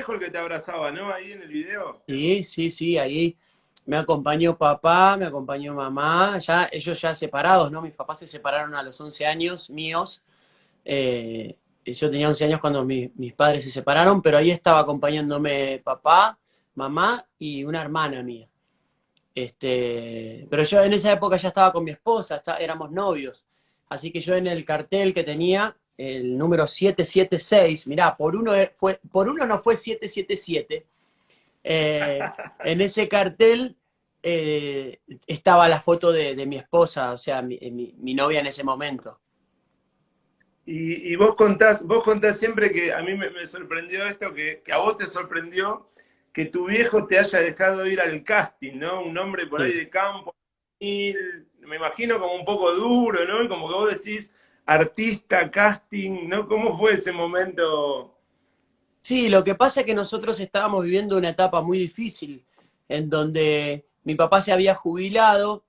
viejo el que te abrazaba, ¿no? Ahí en el video. Sí, sí, sí, ahí me acompañó papá, me acompañó mamá, ya ellos ya separados, ¿no? Mis papás se separaron a los 11 años míos. Yo tenía 11 años cuando mis padres se separaron, pero ahí estaba acompañándome papá, mamá y una hermana mía. Pero yo en esa época ya estaba con mi esposa, éramos novios. Así que yo en el cartel que tenía, el número 776, mirá, por uno no fue 777. En ese cartel estaba la foto de mi esposa, o sea, mi novia en ese momento. Y vos contás siempre que a mí me sorprendió esto, que a vos te sorprendió que tu viejo te haya dejado ir al casting, ¿no? Un hombre por ahí Sí. de campo, y me imagino como un poco duro, ¿no? Y como que vos decís, artista, casting, ¿no? ¿Cómo fue ese momento? Sí, lo que pasa es que nosotros estábamos viviendo una etapa muy difícil, en donde mi papá se había jubilado.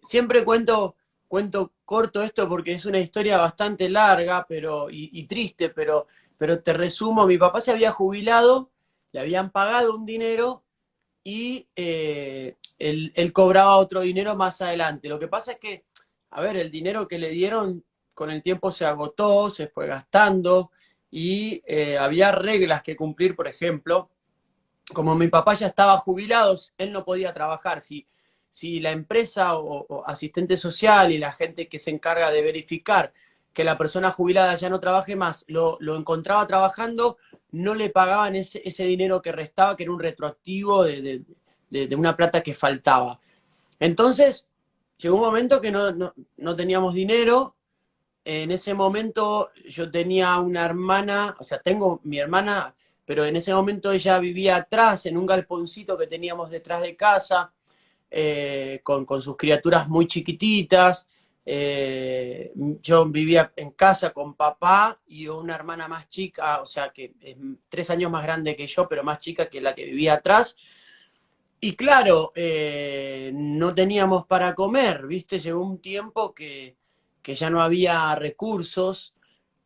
Siempre cuento corto esto porque es una historia bastante larga y triste, pero te resumo, mi papá se había jubilado, le habían pagado un dinero y él cobraba otro dinero más adelante. Lo que pasa es que, a ver, el dinero que le dieron con el tiempo se agotó, se fue gastando y había reglas que cumplir, por ejemplo, como mi papá ya estaba jubilado, él no podía trabajar. Si la empresa o asistente social y la gente que se encarga de verificar que la persona jubilada ya no trabaje más, lo encontraba trabajando, no le pagaban ese dinero que restaba, que era un retroactivo de una plata que faltaba. Entonces, llegó un momento que no teníamos dinero. En ese momento yo tenía una hermana, o sea, tengo mi hermana, pero en ese momento ella vivía atrás, en un galponcito que teníamos detrás de casa, con sus criaturas muy chiquititas. Yo vivía en casa con papá y una hermana más chica, o sea, que es 3 años más grande que yo, pero más chica que la que vivía atrás. Y claro, no teníamos para comer, ¿viste? Llegó un tiempo que ya no había recursos.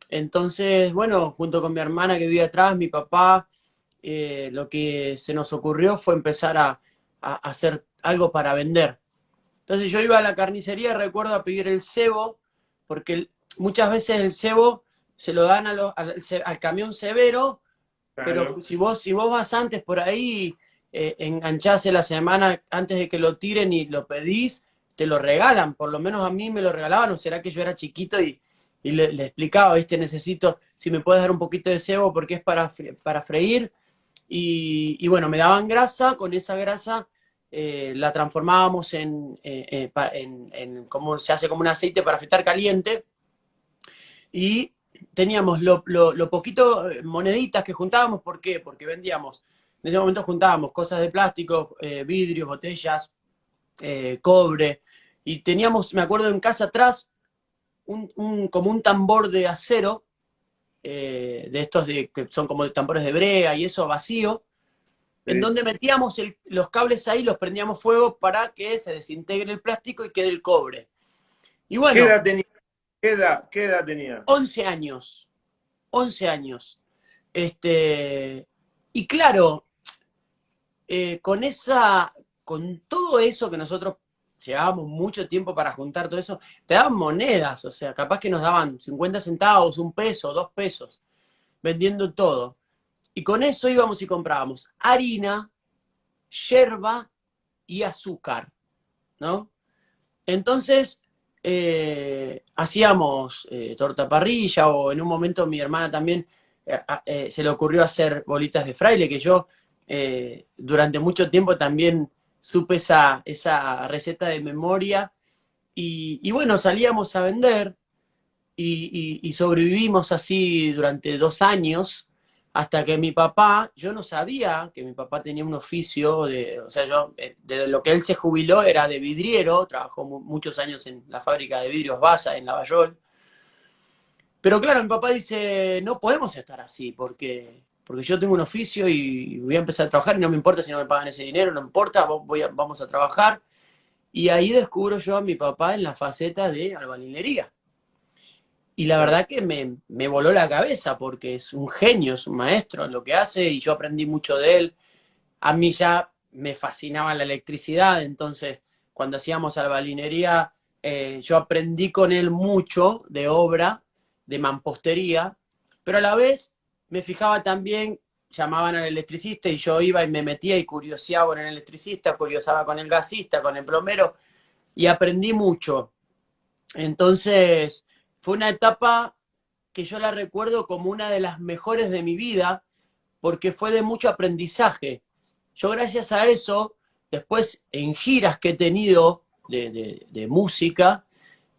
Entonces, bueno, junto con mi hermana que vivía atrás, mi papá, lo que se nos ocurrió fue empezar a hacer algo para vender. Entonces yo iba a la carnicería, recuerdo, a pedir el cebo, porque muchas veces el cebo se lo dan al camión severo, pero Claro. si vos vas antes por ahí, enganchás la semana antes de que lo tiren y lo pedís, te lo regalan. Por lo menos a mí me lo regalaban, o será que yo era chiquito y le explicaba, ¿viste? Necesito, si me puedes dar un poquito de cebo porque es para freír. Y bueno, me daban grasa, con esa grasa la transformábamos como se hace como un aceite para fritar caliente y teníamos lo poquito, moneditas que juntábamos. ¿Por qué? Porque vendíamos, en ese momento juntábamos cosas de plástico, vidrios, botellas, cobre, y teníamos, me acuerdo en casa atrás, como un tambor de acero, de estos que son como tambores de brea y eso vacío, en Sí. donde metíamos los cables ahí, los prendíamos fuego para que se desintegre el plástico y quede el cobre. Y ¿Qué bueno, edad tenía? Qué edad tenías? 11 años, 11 años. Este, y claro, con todo eso que nosotros llevábamos mucho tiempo para juntar todo eso, te daban monedas, o sea, capaz que nos daban 50 centavos, 1 peso, 2 pesos, vendiendo todo. Y con eso íbamos y comprábamos harina, yerba y azúcar, ¿no? Entonces, hacíamos torta parrilla, o en un momento mi hermana también se le ocurrió hacer bolitas de fraile, que yo durante mucho tiempo también supe esa receta de memoria. Y bueno, salíamos a vender y sobrevivimos así durante 2 años, hasta que mi papá, yo no sabía que mi papá tenía un oficio, o sea, yo, de lo que él se jubiló era de vidriero, trabajó muchos años en la fábrica de vidrios Basa en Lavallol. Pero claro, mi papá dice, no podemos estar así, porque yo tengo un oficio y voy a empezar a trabajar y no me importa si no me pagan ese dinero, no me importa, vamos a trabajar. Y ahí descubro yo a mi papá en la faceta de albañilería. y la verdad que me voló la cabeza porque es un genio, es un maestro en lo que hace y yo aprendí mucho de él. A mí ya me fascinaba la electricidad, entonces cuando hacíamos albalinería, yo aprendí con él mucho de obra, de mampostería, pero a la vez me fijaba también, llamaban al electricista y yo iba y me metía y curioseaba con el electricista, curiosaba con el gasista, con el plomero, y aprendí mucho. Entonces, fue una etapa que yo la recuerdo como una de las mejores de mi vida, porque fue de mucho aprendizaje. Yo gracias a eso, después en giras que he tenido de música,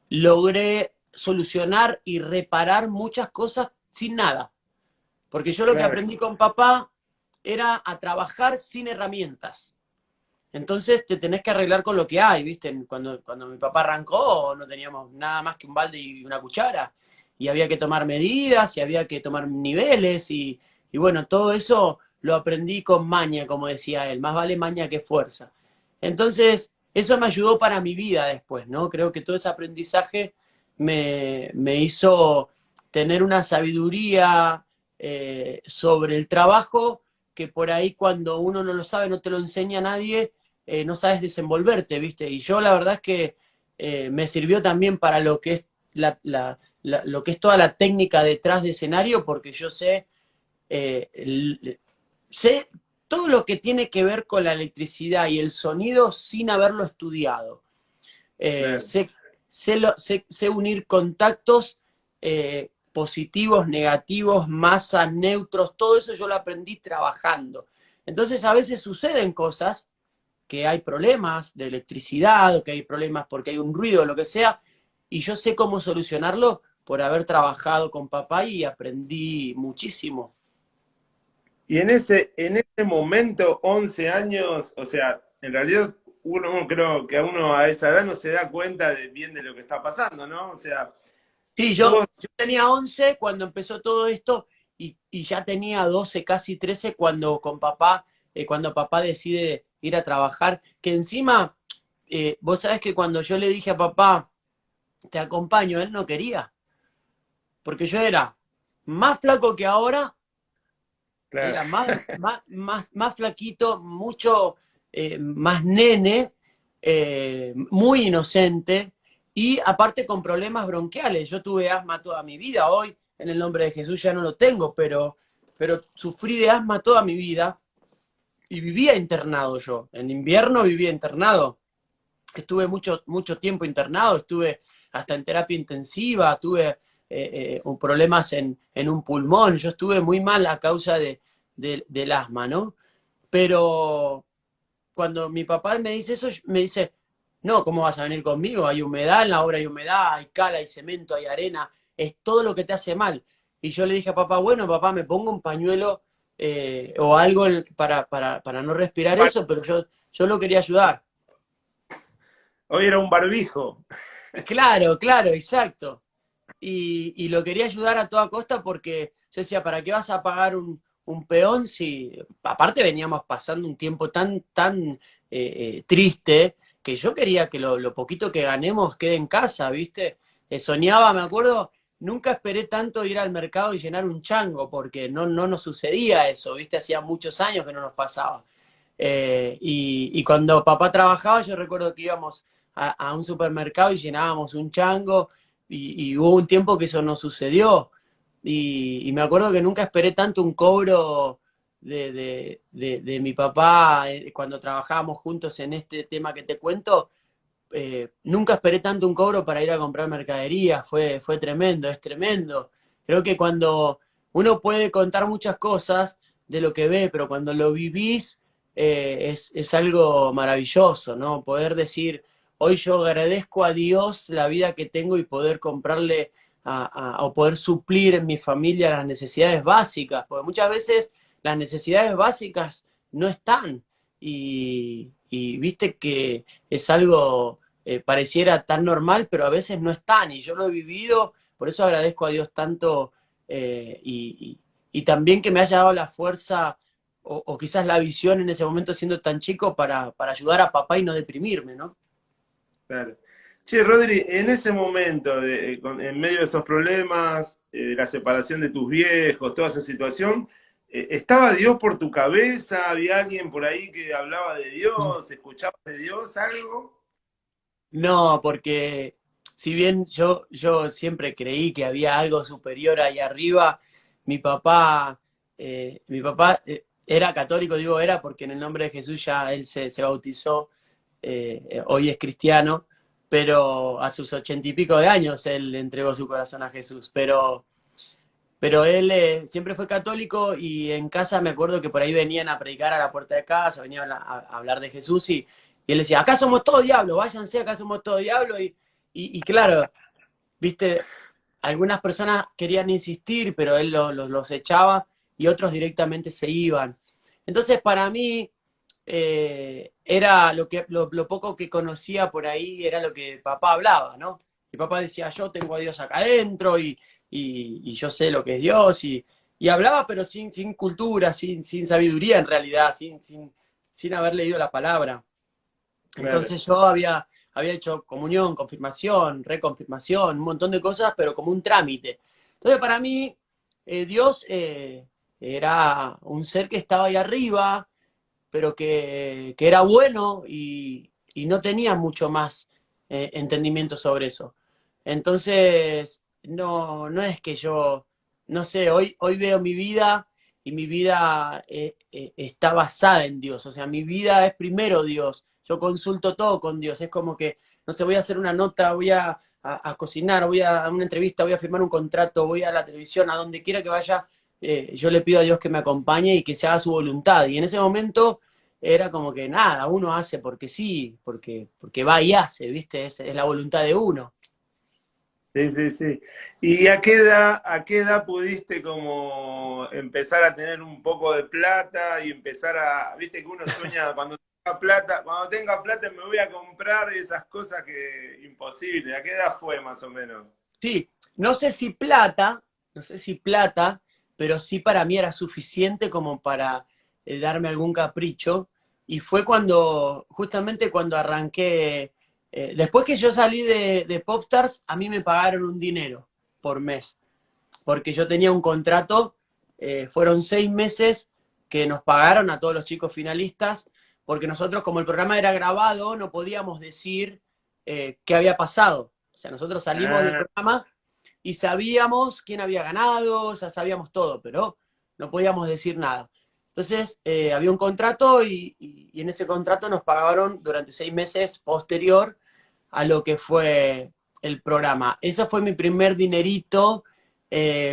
logré solucionar y reparar muchas cosas sin nada. Porque yo lo que Claro, aprendí con papá era a trabajar sin herramientas. Entonces te tenés que arreglar con lo que hay, ¿viste? Cuando mi papá arrancó no teníamos nada más que un balde y una cuchara. Y había que tomar medidas y había que tomar niveles y bueno, todo eso lo aprendí con maña, como decía él. Más vale maña que fuerza. Entonces, eso me ayudó para mi vida después, ¿no? Creo que todo ese aprendizaje me hizo tener una sabiduría sobre el trabajo que por ahí cuando uno no lo sabe, no te lo enseña a nadie, no sabes desenvolverte, ¿viste? Y yo la verdad es que me sirvió también para lo que es lo que es toda la técnica detrás de escenario, porque yo sé todo lo que tiene que ver con la electricidad y el sonido sin haberlo estudiado. Eh, claro. sé, sé unir contactos positivos, negativos, masas, neutros, todo eso yo lo aprendí trabajando. Entonces a veces suceden cosas que hay problemas de electricidad, o que hay problemas porque hay un ruido o lo que sea, y yo sé cómo solucionarlo por haber trabajado con papá y aprendí muchísimo. Y en ese momento, 11 años, o sea, en realidad uno creo que a uno a esa edad no se da cuenta de bien de lo que está pasando, ¿no? O sea, Sí, vos, yo tenía 11 cuando empezó todo esto y ya tenía 12, casi 13 cuando con papá, cuando papá decide ir a trabajar, que encima, vos sabés que cuando yo le dije a papá, te acompaño, él no quería, porque yo era más flaco que ahora, claro, era más flaquito, mucho más nene, muy inocente y aparte con problemas bronquiales. Yo tuve asma toda mi vida, hoy en el nombre de Jesús ya no lo tengo, pero sufrí de asma toda mi vida y vivía internado yo. En invierno vivía internado. Estuve mucho tiempo internado, estuve hasta en terapia intensiva, tuve problemas en un pulmón, yo estuve muy mal a causa del asma, ¿no? Pero cuando mi papá me dice eso, me dice, no, ¿cómo vas a venir conmigo? Hay humedad, en la obra hay humedad, hay cal, hay cemento, hay arena, es todo lo que te hace mal. Y yo le dije a papá, bueno, papá, me pongo un pañuelo o algo para no respirar eso, pero yo lo quería ayudar. hoy era un barbijo. Claro, claro, exacto. Y lo quería ayudar a toda costa porque yo decía, ¿para qué vas a pagar un peón si aparte veníamos pasando un tiempo tan triste que yo quería que lo poquito que ganemos quede en casa, ¿viste? Soñaba, me acuerdo, nunca esperé tanto ir al mercado y llenar un chango porque no nos sucedía eso, ¿viste? Hacía muchos años que no nos pasaba. Y cuando papá trabajaba, yo recuerdo que íbamos a un supermercado y llenábamos un chango y hubo un tiempo que eso no sucedió. Y me acuerdo que nunca esperé tanto un cobro de mi papá cuando trabajábamos juntos en este tema que te cuento. Nunca esperé tanto un cobro para ir a comprar mercadería. Fue tremendo, es tremendo. Creo que cuando uno puede contar muchas cosas de lo que ve, pero cuando lo vivís es algo maravilloso, ¿no? Poder decir, hoy yo agradezco a Dios la vida que tengo y poder comprarle o poder suplir en mi familia las necesidades básicas, porque muchas veces las necesidades básicas no están y viste que es algo pareciera tan normal, pero a veces no están y yo lo he vivido, por eso agradezco a Dios tanto y también que me haya dado la fuerza o quizás la visión en ese momento siendo tan chico para ayudar a papá y no deprimirme, ¿no? Claro. Che, Rodri, en ese momento, en medio de esos problemas, la separación de tus viejos, toda esa situación, ¿estaba Dios por tu cabeza? ¿Había alguien por ahí que hablaba de Dios? ¿Escuchabas de Dios algo? No, porque si bien yo siempre creí que había algo superior ahí arriba, mi papá era católico, digo era porque en el nombre de Jesús ya él se bautizó, hoy es cristiano, pero a sus 80 y pico de años él le entregó su corazón a Jesús, pero él siempre fue católico y en casa me acuerdo que por ahí venían a predicar a la puerta de casa, venían a hablar de Jesús y él decía, acá somos todos diablos, váyanse, acá somos todos diablos. Y claro, viste, algunas personas querían insistir, pero él los echaba y otros directamente se iban. Entonces para mí era lo poco que conocía por ahí, era lo que papá hablaba, ¿no? Mi papá decía, yo tengo a Dios acá adentro y yo sé lo que es Dios y hablaba pero sin cultura, sin sabiduría en realidad, sin haber leído la palabra. Claro. Entonces yo había hecho comunión, confirmación, reconfirmación, un montón de cosas, pero como un trámite. Entonces para mí Dios era un ser que estaba ahí arriba, pero que era bueno y no tenía mucho más entendimiento sobre eso. Entonces, no es que yo, no sé, hoy veo mi vida y mi vida está basada en Dios, o sea, mi vida es primero Dios, yo consulto todo con Dios, es como que, no sé, voy a hacer una nota, voy a cocinar, voy a una entrevista, voy a firmar un contrato, voy a la televisión, a donde quiera que vaya, yo le pido a Dios que me acompañe y que se haga su voluntad. Y en ese momento era como que nada, uno hace porque sí, porque va y hace, ¿viste? Es la voluntad de uno. Sí, sí, sí. ¿Y a qué edad pudiste como empezar a tener un poco de plata y empezar viste que uno sueña cuando tenga plata me voy a comprar esas cosas que imposible? ¿A qué edad fue más o menos? Sí, no sé si plata, pero sí para mí era suficiente como para darme algún capricho. Y fue justamente cuando arranqué, después que yo salí de Popstars, a mí me pagaron un dinero por mes, porque yo tenía un contrato, fueron 6 meses que nos pagaron a todos los chicos finalistas, porque nosotros como el programa era grabado, no podíamos decir qué había pasado. O sea, nosotros salimos del Ah, programa y sabíamos quién había ganado, ya sabíamos todo, pero no podíamos decir nada. Entonces, había un contrato y en ese contrato nos pagaron durante 6 meses posterior a lo que fue el programa. Ese fue mi primer dinerito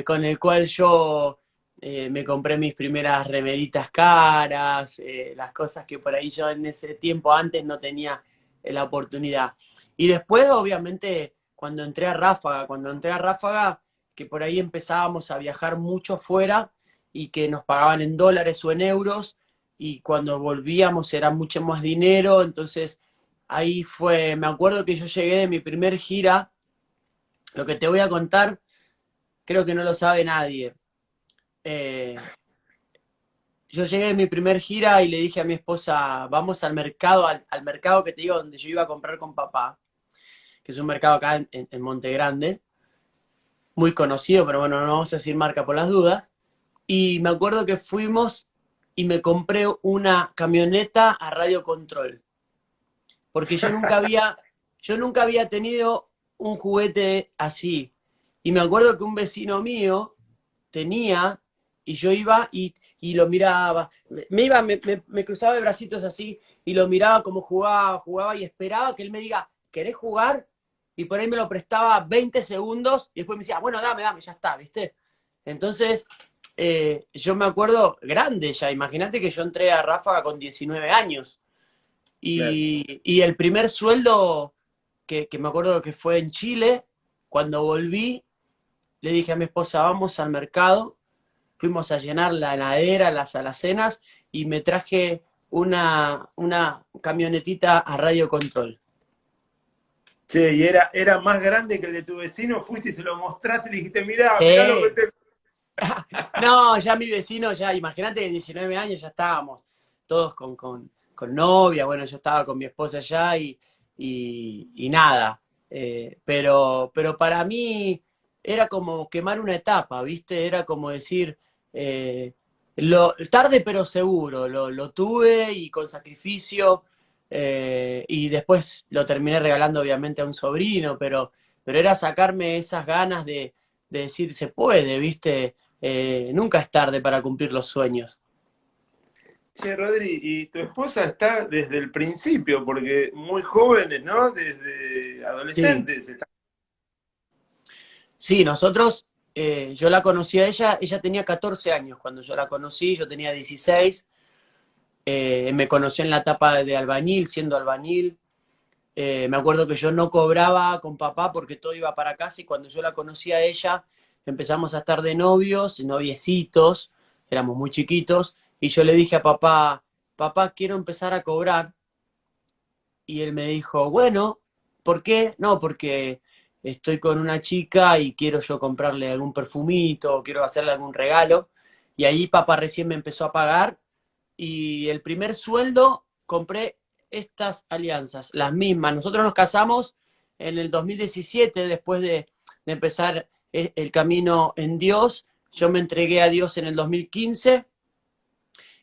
con el cual yo me compré mis primeras remeritas caras, las cosas que por ahí yo en ese tiempo antes no tenía la oportunidad. Y después, obviamente, cuando entré a Ráfaga, que por ahí empezábamos a viajar mucho fuera y que nos pagaban en dólares o en euros, y cuando volvíamos era mucho más dinero, entonces ahí me acuerdo que yo llegué de mi primer gira, lo que te voy a contar, creo que no lo sabe nadie. Eh, yo llegué de mi primer gira y le dije a mi esposa, vamos al mercado, al mercado que te digo, donde yo iba a comprar con papá, que es un mercado acá en Monte Grande, muy conocido, pero bueno, no vamos a decir marca por las dudas. Y me acuerdo que fuimos y me compré una camioneta a radio control, porque yo nunca había tenido un juguete así. Y me acuerdo que un vecino mío tenía, y yo iba y lo miraba. Me cruzaba de bracitos así y lo miraba como jugaba y esperaba que él me diga, ¿querés jugar? Y por ahí me lo prestaba 20 segundos y después me decía, bueno, dame, ya está, ¿viste? Entonces, yo me acuerdo grande ya, imagínate que yo entré a Ráfaga con 19 años claro. y el primer sueldo que me acuerdo que fue en Chile, cuando volví, le dije a mi esposa, vamos al mercado, fuimos a llenar la heladera, las alacenas, y me traje una camionetita a radio control. Che, y era más grande que el de tu vecino, fuiste y se lo mostraste y le dijiste, mirá lo que Sí. te... No, ya mi vecino, ya, imagínate que 19 años ya estábamos todos con novia, bueno, yo estaba con mi esposa allá y nada. Pero para mí era como quemar una etapa, ¿viste? Era como decir, tarde pero seguro, lo tuve y con sacrificio, y después lo terminé regalando obviamente a un sobrino, pero era sacarme esas ganas de decir, se puede, ¿viste? Nunca es tarde para cumplir los sueños. Che, Rodri, y tu esposa está desde el principio, porque muy jóvenes, ¿no? Desde Sí. adolescentes. Sí, nosotros, yo la conocí a ella, ella tenía 14 años cuando yo la conocí, yo tenía 16. Me conocí en la etapa de albañil, siendo albañil. Me acuerdo que yo no cobraba con papá porque todo iba para casa, y cuando yo la conocí a ella empezamos a estar de novios, noviecitos, éramos muy chiquitos, y yo le dije a papá, papá, quiero empezar a cobrar. Y él me dijo, bueno, ¿por qué? No, porque estoy con una chica y quiero yo comprarle algún perfumito, o quiero hacerle algún regalo. Y ahí papá recién me empezó a pagar, y el primer sueldo compré estas alianzas, las mismas. Nosotros nos casamos en el 2017, después de empezar el camino en Dios. Yo me entregué a Dios en el 2015,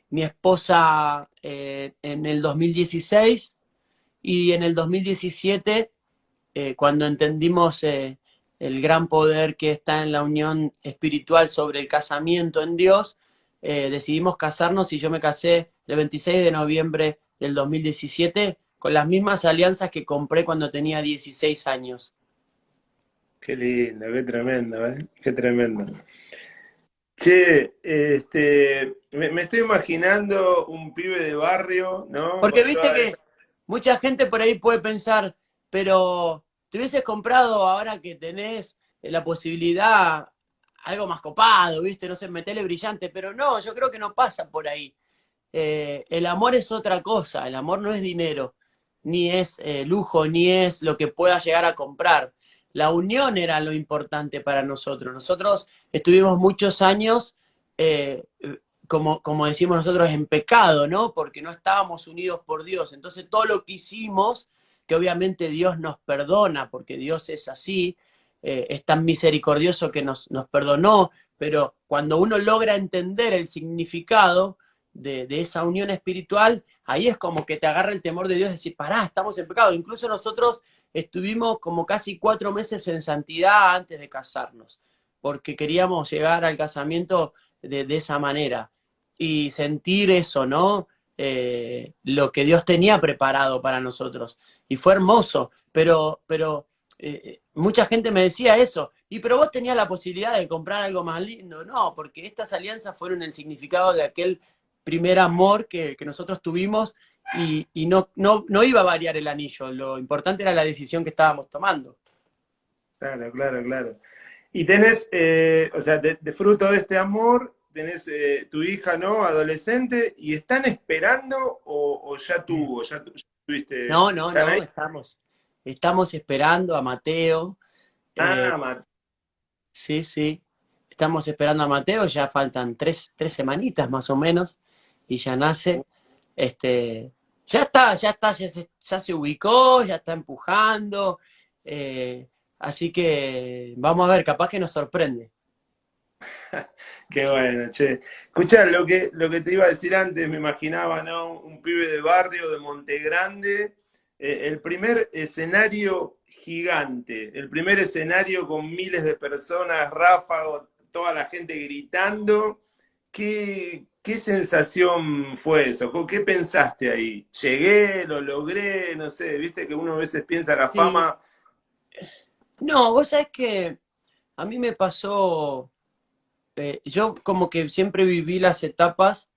mi esposa en el 2016, y en el 2017, cuando entendimos el gran poder que está en la unión espiritual sobre el casamiento en Dios, decidimos casarnos, y yo me casé el 26 de noviembre del 2017 con las mismas alianzas que compré cuando tenía 16 años. Qué lindo, qué tremendo, ¿eh? Qué tremendo. Che, me estoy imaginando un pibe de barrio, ¿no? Porque Con viste toda esa... que mucha gente por ahí puede pensar, pero te hubieses comprado ahora que tenés la posibilidad algo más copado, viste, no sé, metele brillante, pero no, yo creo que no pasa por ahí. El amor es otra cosa, el amor no es dinero, ni es lujo, ni es lo que pueda llegar a comprar. La unión era lo importante para nosotros. Nosotros estuvimos muchos años, eh, como decimos nosotros, en pecado, ¿no? Porque no estábamos unidos por Dios. Entonces todo lo que hicimos, que obviamente Dios nos perdona, porque Dios es así, es tan misericordioso que nos perdonó, pero cuando uno logra entender el significado de esa unión espiritual, ahí es como que te agarra el temor de Dios, decir, pará, estamos en pecado. Incluso nosotros estuvimos como casi 4 meses en santidad antes de casarnos, porque queríamos llegar al casamiento de esa manera y sentir eso, ¿no? Lo que Dios tenía preparado para nosotros. Y fue hermoso, pero mucha gente me decía eso. Y pero vos tenías la posibilidad de comprar algo más lindo. No, porque estas alianzas fueron el significado de aquel primer amor que nosotros tuvimos, y no iba a variar el anillo. Lo importante era la decisión que estábamos tomando. Claro, claro, claro. Y tenés, o sea, de fruto de este amor, tenés tu hija, ¿no? Adolescente, y están esperando o ya tuvo, ya tuviste, No, no, ¿están ahí? no, estamos esperando a Mateo. Ah, Sí, sí. Estamos esperando a Mateo, ya faltan tres semanitas más o menos, y ya nace. Ya se ubicó, ya está empujando. Así que vamos a ver, capaz que nos sorprende. qué bueno, che. Escuchá, lo que te iba a decir antes, me imaginaba, ¿no? Un pibe de barrio de Monte Grande, el primer escenario gigante, el primer escenario con miles de personas, ráfago, toda la gente gritando. ¿Qué sensación fue eso? ¿Qué pensaste ahí? ¿Llegué? ¿Lo logré? No sé, viste que uno a veces piensa la Sí. fama. No, vos sabés que a mí me pasó, yo como que siempre viví las etapas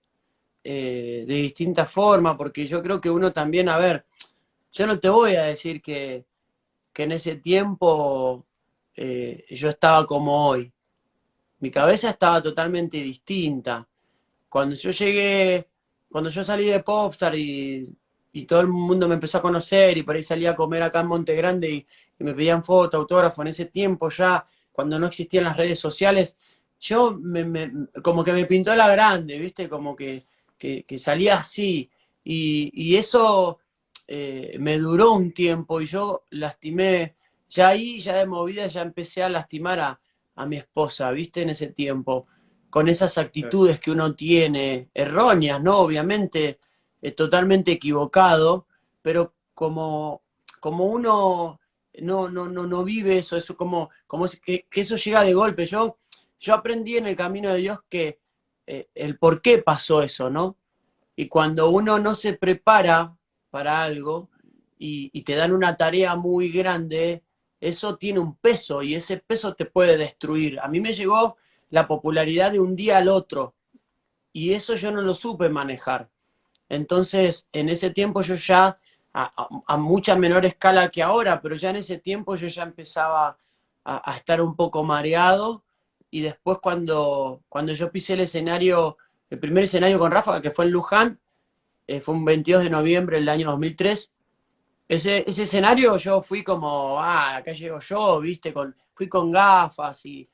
de distinta forma, porque yo creo que uno también, a ver, yo no te voy a decir que en ese tiempo yo estaba como hoy. Mi cabeza estaba totalmente distinta. Cuando yo llegué, cuando yo salí de Popstar y todo el mundo me empezó a conocer, y por ahí salía a comer acá en Monte Grande, y me pedían foto, autógrafo, en ese tiempo ya, cuando no existían las redes sociales, yo como que me pintó la grande, ¿viste? Como que salía así. Y eso me duró un tiempo, y yo lastimé. ya ahí, ya de movida, ya empecé a lastimar a mi esposa, ¿viste? En ese tiempo, con esas Claro, actitudes que uno tiene, erróneas, ¿no? Obviamente, totalmente equivocado, pero como uno no vive eso, eso como que eso llega de golpe. Yo aprendí en el camino de Dios que el por qué pasó eso, ¿no? Y cuando uno no se prepara para algo y te dan una tarea muy grande, eso tiene un peso y ese peso te puede destruir. A mí me llegó la popularidad de un día al otro y eso yo no lo supe manejar. Entonces, en ese tiempo yo ya, a mucha menor escala que ahora, pero ya en ese tiempo yo ya empezaba a estar un poco mareado y después cuando yo pisé el escenario, el primer escenario con Rafa, que fue en Luján, fue un 22 de noviembre del año 2003. Ese escenario yo fui como, acá llego yo, viste, fui con gafas y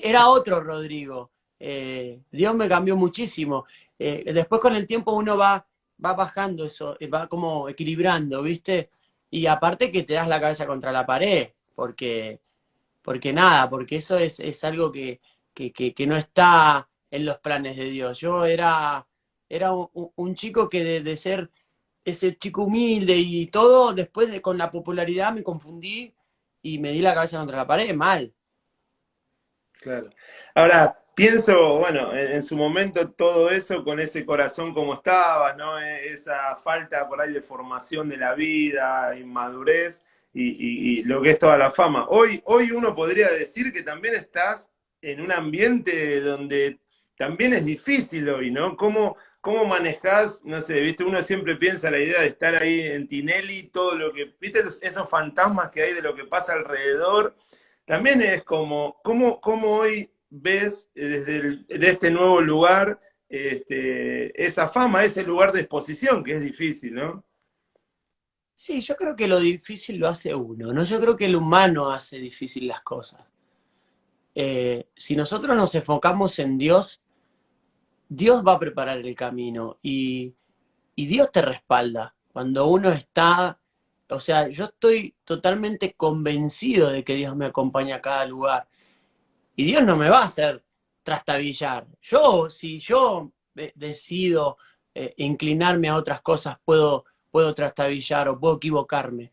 era otro Rodrigo. Dios me cambió muchísimo. Después con el tiempo uno va bajando eso, va como equilibrando, viste, y aparte que te das la cabeza contra la pared, porque nada, porque eso es algo que no está en los planes de Dios. Yo era un chico que de ser ese chico humilde y todo, después con la popularidad me confundí y me di la cabeza contra la pared, mal. claro. Ahora, pienso, bueno, en su momento todo eso con ese corazón como estaba, ¿no? Esa falta por ahí de formación de la vida, inmadurez y lo que es toda la fama. Hoy uno podría decir que también estás en un ambiente donde también es difícil hoy, ¿no? ¿Cómo manejás? No sé, viste, uno siempre piensa la idea de estar ahí en Tinelli, todo lo que, viste, esos fantasmas que hay de lo que pasa alrededor. También es como, ¿cómo hoy ves de este nuevo lugar esa fama, ese lugar de exposición que es difícil, ¿no? Sí, yo creo que lo difícil lo hace uno, ¿no? Yo creo que el humano hace difícil las cosas. Si nosotros nos enfocamos en Dios, Dios va a preparar el camino y Dios te respalda. Cuando uno está, o sea, yo estoy totalmente convencido de que Dios me acompaña a cada lugar. Y Dios no me va a hacer trastabillar. Si yo decido inclinarme a otras cosas, puedo trastabillar o puedo equivocarme.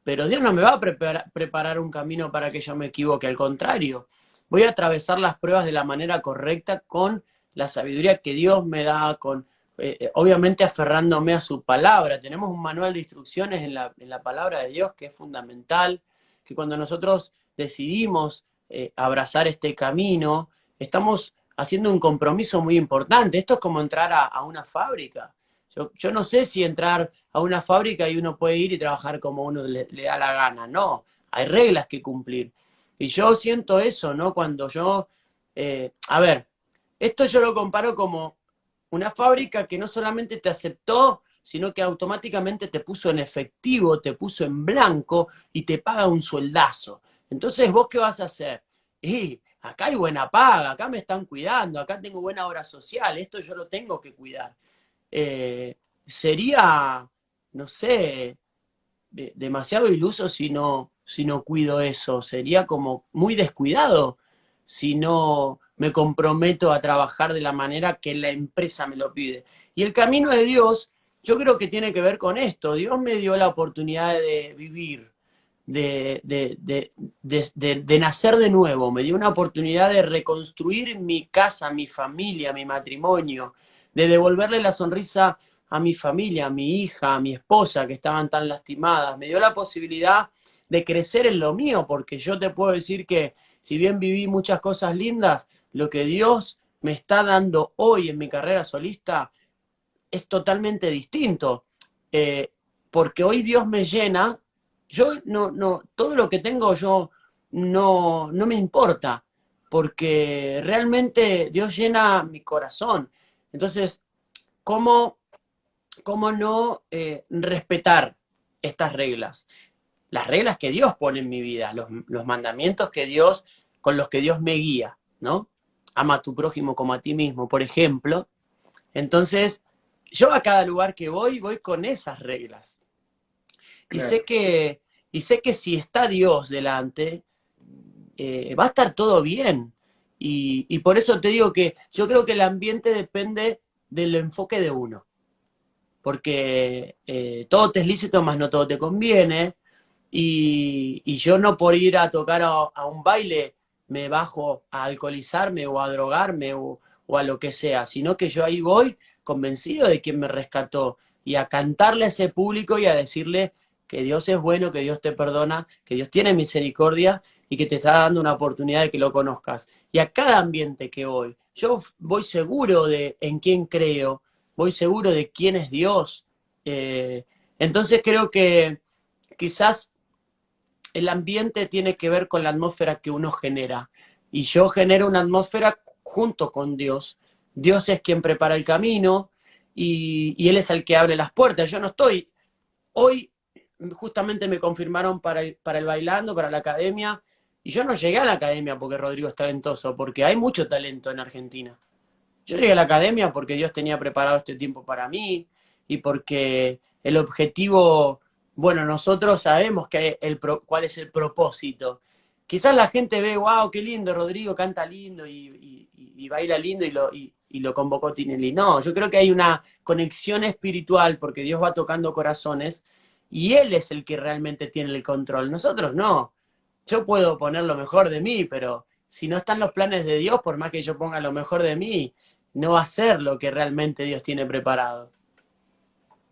Pero Dios no me va a preparar un camino para que yo me equivoque. Al contrario, voy a atravesar las pruebas de la manera correcta con la sabiduría que Dios me da, obviamente aferrándome a su palabra. Tenemos un manual de instrucciones en la palabra de Dios que es fundamental, que cuando nosotros decidimos abrazar este camino, estamos haciendo un compromiso muy importante. Esto es como entrar a una fábrica. Yo no sé si entrar a una fábrica y uno puede ir y trabajar como uno le da la gana. No, hay reglas que cumplir. Y yo siento eso, ¿no? Cuando a ver, esto yo lo comparo como una fábrica que no solamente te aceptó, sino que automáticamente te puso en efectivo, te puso en blanco y te paga un sueldazo. Entonces, ¿vos qué vas a hacer? Y acá hay buena paga, acá me están cuidando, acá tengo buena obra social, esto yo lo tengo que cuidar. Sería, no sé, demasiado iluso si no cuido eso. Sería como muy descuidado si no me comprometo a trabajar de la manera que la empresa me lo pide. Y el camino de Dios, yo creo que tiene que ver con esto. Dios me dio la oportunidad de vivir, de nacer de nuevo. Me dio una oportunidad de reconstruir mi casa, mi familia, mi matrimonio, de devolverle la sonrisa a mi familia, a mi hija, a mi esposa, que estaban tan lastimadas. Me dio la posibilidad de crecer en lo mío, porque yo te puedo decir que si bien viví muchas cosas lindas, lo que Dios me está dando hoy en mi carrera solista es totalmente distinto. Eh, Porque hoy Dios me llena, yo todo lo que tengo yo no me importa, porque realmente Dios llena mi corazón. Entonces, ¿cómo, cómo no respetar estas reglas? Las reglas que Dios pone en mi vida, los mandamientos con los que Dios me guía, ¿no? Ama a tu prójimo como a ti mismo, por ejemplo. Entonces, yo a cada lugar que voy con esas reglas. Y sé Claro. y sé que si está Dios delante, va a estar todo bien. Y por eso te digo que yo creo que el ambiente depende del enfoque de uno, porque todo te es lícito, más no todo te conviene, y yo no por ir a tocar a un baile me bajo a alcoholizarme o a drogarme o a lo que sea, sino que yo ahí voy convencido de quien me rescató y a cantarle a ese público y a decirle que Dios es bueno, que Dios te perdona, que Dios tiene misericordia y que te está dando una oportunidad de que lo conozcas. Y a cada ambiente que voy, yo voy seguro de en quién creo, voy seguro de quién es Dios. Entonces creo que quizás el ambiente tiene que ver con la atmósfera que uno genera. Y yo genero una atmósfera junto con Dios. Dios es quien prepara el camino y Él es el que abre las puertas. Yo no estoy. Hoy justamente me confirmaron para el bailando, para la academia. Y yo no llegué a la academia porque Rodrigo es talentoso, porque hay mucho talento en Argentina. Yo llegué a la academia porque Dios tenía preparado este tiempo para mí y porque el objetivo, bueno, nosotros sabemos cuál es el propósito. Quizás la gente ve, wow, qué lindo, Rodrigo canta lindo y baila lindo y lo convocó Tinelli. No, yo creo que hay una conexión espiritual porque Dios va tocando corazones y Él es el que realmente tiene el control. Nosotros no. Yo puedo poner lo mejor de mí, pero si no están los planes de Dios, por más que yo ponga lo mejor de mí, no va a ser lo que realmente Dios tiene preparado.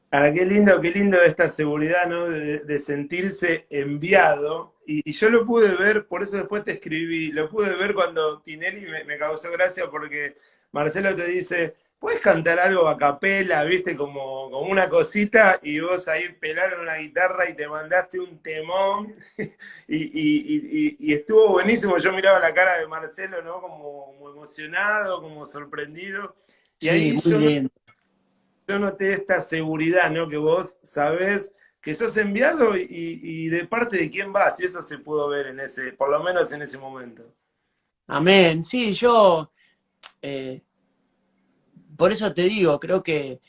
Ahora, qué lindo esta seguridad, ¿no? De sentirse enviado. Y yo lo pude ver, por eso después te escribí, lo pude ver cuando Tinelli me causó gracia porque Marcelo te dice, ¿puedes cantar algo a capela, viste, como una cosita? Y vos ahí pelaron una guitarra y te mandaste un temón. Y estuvo buenísimo. Yo miraba la cara de Marcelo, ¿no? Como emocionado, como sorprendido. Y Sí, ahí muy bien. yo noté esta seguridad, ¿no? Que vos sabés que sos enviado y de parte de quién vas, y eso se pudo ver en ese, por lo menos en ese momento. Amén. Sí, yo, eh, por eso te digo, creo que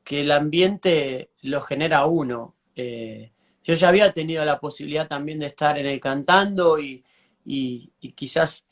el ambiente lo genera uno. Yo ya había tenido la posibilidad también de estar en el cantando y quizás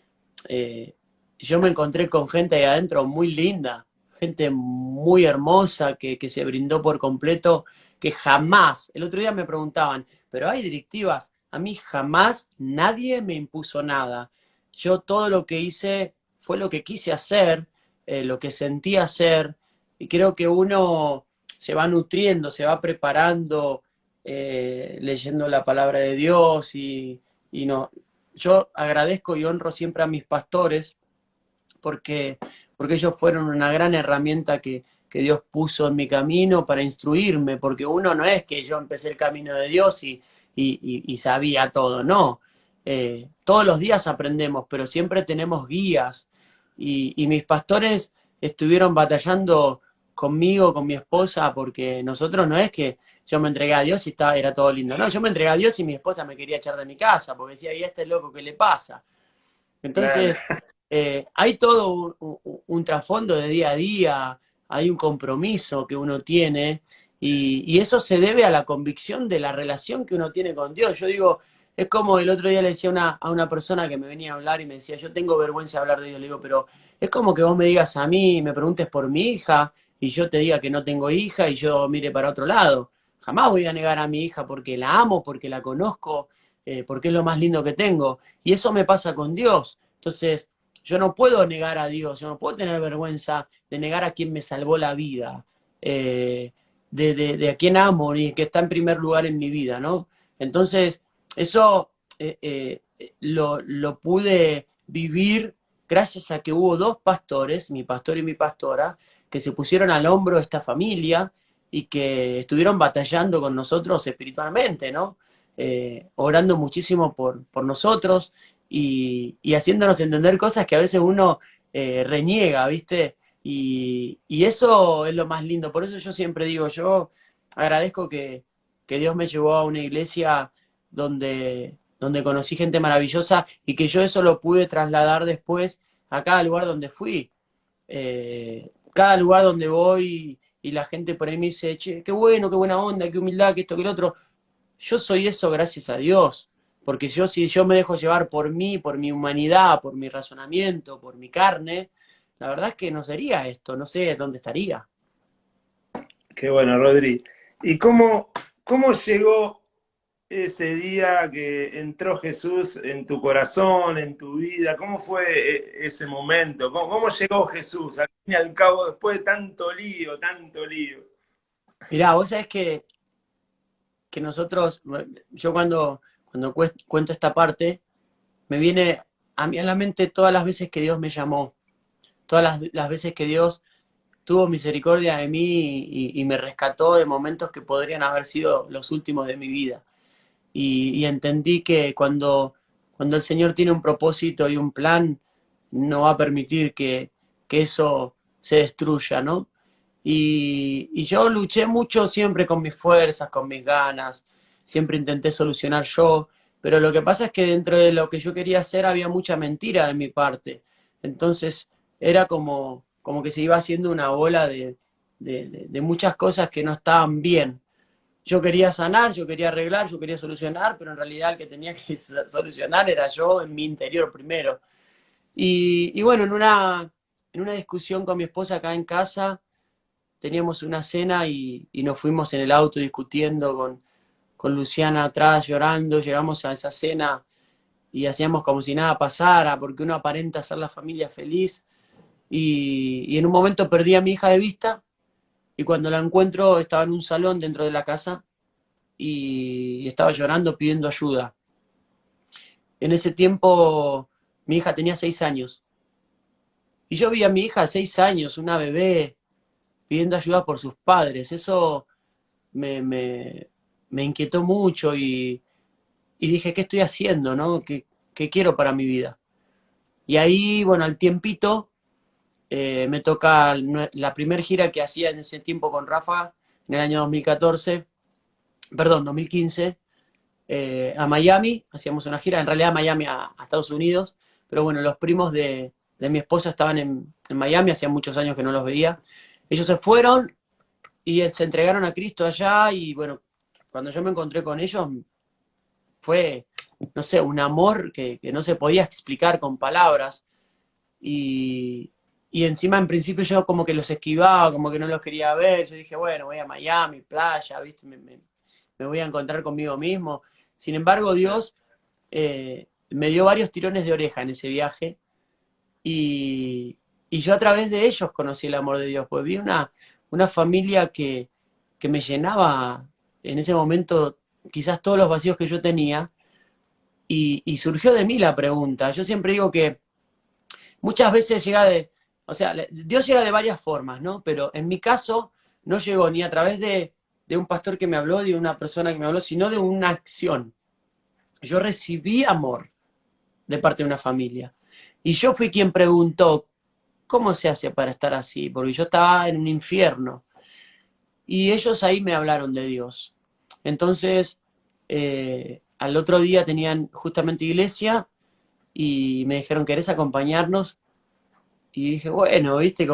eh, yo me encontré con gente ahí adentro muy linda, gente muy hermosa que se brindó por completo, que jamás, el otro día me preguntaban, pero hay directivas, a mí jamás nadie me impuso nada. Yo todo lo que hice fue lo que quise hacer, lo que sentí hacer, y creo que uno se va nutriendo, se va preparando, leyendo la palabra de Dios y no. Yo agradezco y honro siempre a mis pastores porque, porque ellos fueron una gran herramienta que Dios puso en mi camino para instruirme, porque uno no es que yo empecé el camino de Dios y sabía todo, no. Todos los días aprendemos, pero siempre tenemos guías y mis pastores estuvieron batallando conmigo, con mi esposa, porque nosotros no es que yo me entregué a Dios y era todo lindo, no, yo me entregué a Dios y mi esposa me quería echar de mi casa, porque decía, ¿y a este loco qué le pasa? Claro. Entonces, hay todo un trasfondo de día a día, hay un compromiso que uno tiene y eso se debe a la convicción de la relación que uno tiene con Dios. Yo digo, es como el otro día le decía a una persona que me venía a hablar y me decía, yo tengo vergüenza de hablar de Dios. Le digo, pero es como que vos me digas a mí, me preguntes por mi hija y yo te diga que no tengo hija y yo mire para otro lado. Jamás voy a negar a mi hija porque la amo, porque la conozco, porque es lo más lindo que tengo. Y eso me pasa con Dios. Entonces, yo no puedo negar a Dios, yo no puedo tener vergüenza de negar a quien me salvó la vida, de a quien amo y que está en primer lugar en mi vida, ¿no? Entonces, eso lo pude vivir gracias a que hubo dos pastores, mi pastor y mi pastora, que se pusieron al hombro esta familia y que estuvieron batallando con nosotros espiritualmente, ¿no? Orando muchísimo por nosotros y haciéndonos entender cosas que a veces uno reniega, ¿viste? Y eso es lo más lindo. Por eso yo siempre digo, yo agradezco que Dios me llevó a una iglesia donde conocí gente maravillosa y que yo eso lo pude trasladar después a cada lugar donde fui. Cada lugar donde voy y la gente por ahí me dice, che, qué bueno, qué buena onda, qué humildad, que esto, que el otro. yo soy eso gracias a Dios. Porque yo, si yo me dejo llevar por mí, por mi humanidad, por mi razonamiento, por mi carne, la verdad es que no sería esto, no sé dónde estaría. Qué bueno, Rodri. ¿Y cómo llegó ese día que entró Jesús en tu corazón, en tu vida? ¿Cómo fue ese momento? ¿Cómo llegó Jesús? Al fin y al cabo, después de tanto lío, tanto lío. Mirá, vos sabés que nosotros, yo cuando cuento esta parte, me viene a mí a la mente todas las veces que Dios me llamó, todas las veces que Dios tuvo misericordia de mí y me rescató de momentos que podrían haber sido los últimos de mi vida. Y entendí que cuando el Señor tiene un propósito y un plan, no va a permitir que eso se destruya, ¿no? Y yo luché mucho siempre con mis fuerzas, con mis ganas, siempre intenté solucionar yo, pero lo que pasa es que dentro de lo que yo quería hacer había mucha mentira de mi parte. Entonces era como que se iba haciendo una bola de muchas cosas que no estaban bien. Yo quería sanar, yo quería arreglar, yo quería solucionar, pero en realidad el que tenía que solucionar era yo en mi interior primero. Y bueno, en una discusión con mi esposa acá en casa, teníamos una cena y nos fuimos en el auto discutiendo con Luciana atrás, llorando. Llegamos a esa cena y hacíamos como si nada pasara, porque uno aparenta ser la familia feliz. Y en un momento perdí a mi hija de vista y cuando la encuentro estaba en un salón dentro de la casa y estaba llorando pidiendo ayuda. En ese tiempo mi hija tenía 6 años y yo vi a mi hija de 6 años, una bebé, pidiendo ayuda por sus padres. Eso me, me, me inquietó mucho y dije, ¿qué estoy haciendo, no? ¿Qué quiero para mi vida? Y ahí, bueno, al tiempito me toca la primer gira que hacía en ese tiempo con Rafa, en el año 2014, perdón, 2015, a Miami, hacíamos una gira, en realidad a Miami a Estados Unidos, pero bueno, los primos de mi esposa estaban en Miami, hacía muchos años que no los veía. Ellos se fueron y se entregaron a Cristo allá y bueno, cuando yo me encontré con ellos fue, no sé, un amor que no se podía explicar con palabras y encima en principio yo como que los esquivaba, como que no los quería ver, yo dije, bueno, voy a Miami, playa, ¿viste? Me voy a encontrar conmigo mismo. Sin embargo, Dios me dio varios tirones de oreja en ese viaje y yo a través de ellos conocí el amor de Dios, pues vi una familia que me llenaba en ese momento quizás todos los vacíos que yo tenía y surgió de mí la pregunta. Yo siempre digo que muchas veces o sea, Dios llega de varias formas, ¿no? Pero en mi caso no llegó ni a través de un pastor que me habló, de una persona que me habló, sino de una acción. Yo recibí amor de parte de una familia. Y yo fui quien preguntó, ¿cómo se hace para estar así? Porque yo estaba en un infierno. Y ellos ahí me hablaron de Dios. Entonces, al otro día tenían justamente iglesia y me dijeron, ¿querés acompañarnos? Y dije, bueno, viste,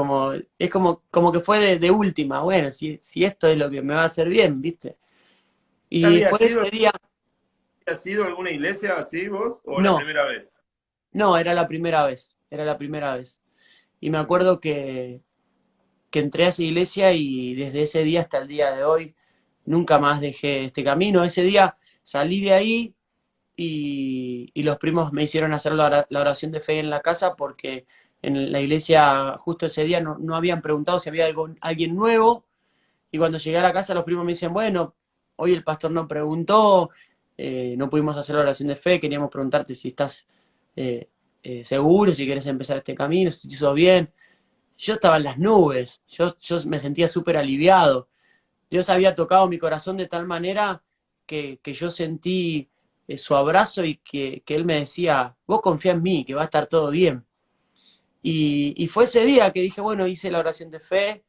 es como que fue de última, bueno, si esto es lo que me va a hacer bien, viste. ¿Ya Y había fue sido, ese día, había sido alguna iglesia así vos o la no, primera vez? no, era la primera vez. Y me acuerdo que entré a esa iglesia y desde ese día hasta el día de hoy nunca más dejé este camino. Ese día salí de ahí y los primos me hicieron hacer la oración de fe en la casa porque en la iglesia justo ese día no habían preguntado si había alguien nuevo y cuando llegué a la casa los primos me dicen, bueno, hoy el pastor no preguntó, no pudimos hacer la oración de fe, queríamos preguntarte si estás seguro, si quieres empezar este camino, si te hizo bien. Yo estaba en las nubes, yo me sentía súper aliviado. Dios había tocado mi corazón de tal manera que yo sentí su abrazo y que Él me decía, vos confía en mí, que va a estar todo bien. Y fue ese día que dije, bueno, hice la oración de fe,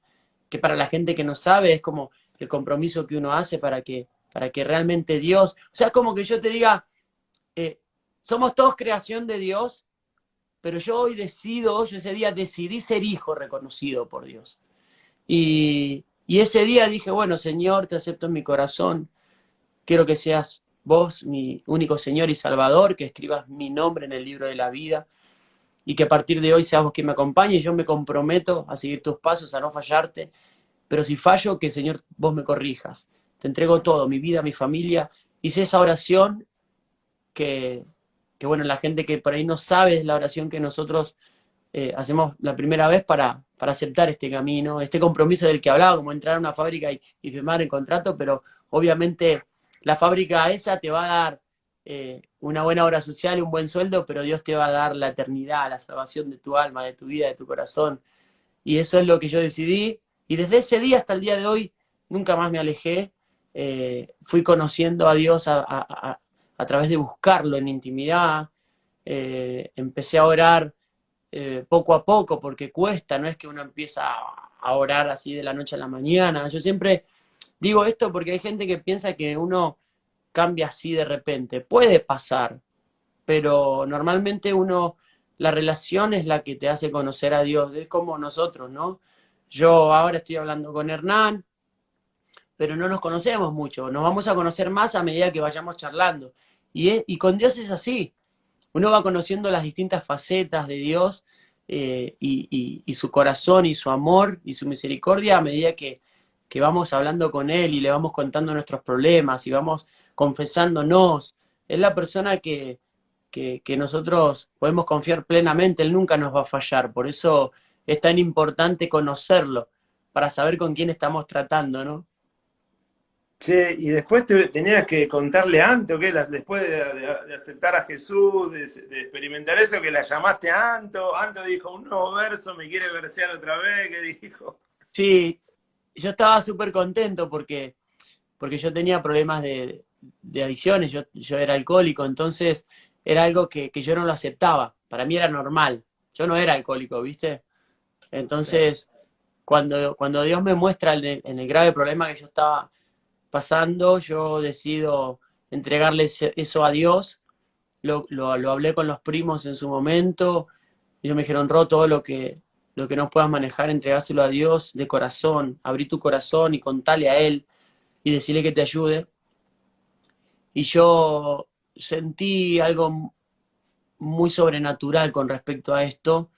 que para la gente que no sabe es como el compromiso que uno hace para que realmente Dios, o sea, como que yo te diga, eh, somos todos creación de Dios, pero yo ese día decidí ser hijo reconocido por Dios. Y ese día dije, bueno, Señor, te acepto en mi corazón. quiero que seas vos mi único Señor y Salvador, que escribas mi nombre en el libro de la vida y que a partir de hoy seas vos quien me acompañe. Yo me comprometo a seguir tus pasos, a no fallarte, pero si fallo, que Señor vos me corrijas. Te entrego todo, mi vida, mi familia. Hice esa oración que, que bueno, la gente que por ahí no sabe es la oración que nosotros hacemos la primera vez para aceptar este camino, este compromiso del que hablaba, como entrar a una fábrica y firmar el contrato, pero obviamente la fábrica esa te va a dar una buena obra social y un buen sueldo, pero Dios te va a dar la eternidad, la salvación de tu alma, de tu vida, de tu corazón. Y eso es lo que yo decidí. Y desde ese día hasta el día de hoy, nunca más me alejé. Fui conociendo a Dios a través de buscarlo en intimidad. Empecé a orar poco a poco, porque cuesta, no es que uno empieza a orar así de la noche a la mañana. Yo siempre digo esto porque hay gente que piensa que uno cambia así de repente. Puede pasar, pero normalmente la relación es la que te hace conocer a Dios. Es como nosotros, ¿no? Yo ahora estoy hablando con Hernán, pero no nos conocemos mucho. Nos vamos a conocer más a medida que vayamos charlando. Y con Dios es así. Uno va conociendo las distintas facetas de Dios y su corazón y su amor y su misericordia a medida que vamos hablando con Él y le vamos contando nuestros problemas y vamos confesándonos. Es la persona que nosotros podemos confiar plenamente, Él nunca nos va a fallar. Por eso es tan importante conocerlo, para saber con quién estamos tratando, ¿no? Che, y después tenías que contarle a Anto, que después de aceptar a Jesús, de experimentar eso, que la llamaste a Anto. Anto dijo, un nuevo verso, me quiere versear otra vez, ¿qué dijo? Sí, yo estaba súper contento porque yo tenía problemas de adicciones, yo era alcohólico, entonces era algo que yo no lo aceptaba, para mí era normal, yo no era alcohólico, ¿viste? Claro. Entonces, cuando Dios me muestra en el grave problema que yo estaba pasando, yo decido entregarle eso a Dios, lo hablé con los primos en su momento, ellos me dijeron, Ro, todo lo que no puedas manejar, entregárselo a Dios de corazón, abrí tu corazón y contale a Él y decirle que te ayude. Y yo sentí algo muy sobrenatural con respecto a esto.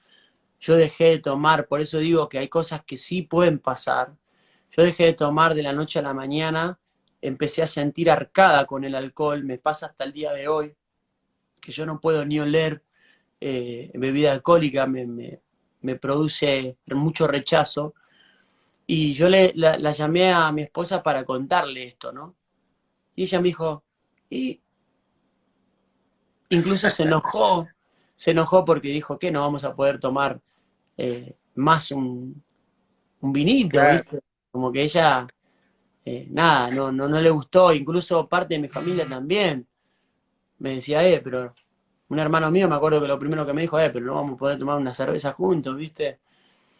Yo dejé de tomar, por eso digo que hay cosas que sí pueden pasar. Yo dejé de tomar de la noche a la mañana, empecé a sentir arcada con el alcohol, me pasa hasta el día de hoy, que yo no puedo ni oler bebida alcohólica, me produce mucho rechazo. Y yo la llamé a mi esposa para contarle esto, ¿no? Y ella me dijo, y incluso se enojó porque dijo que no vamos a poder tomar más un vinito, Claro. ¿viste? Como que ella, nada, no le gustó, incluso parte de mi familia también me decía, pero un hermano mío me acuerdo que lo primero que me dijo, pero no vamos a poder tomar una cerveza juntos, ¿viste?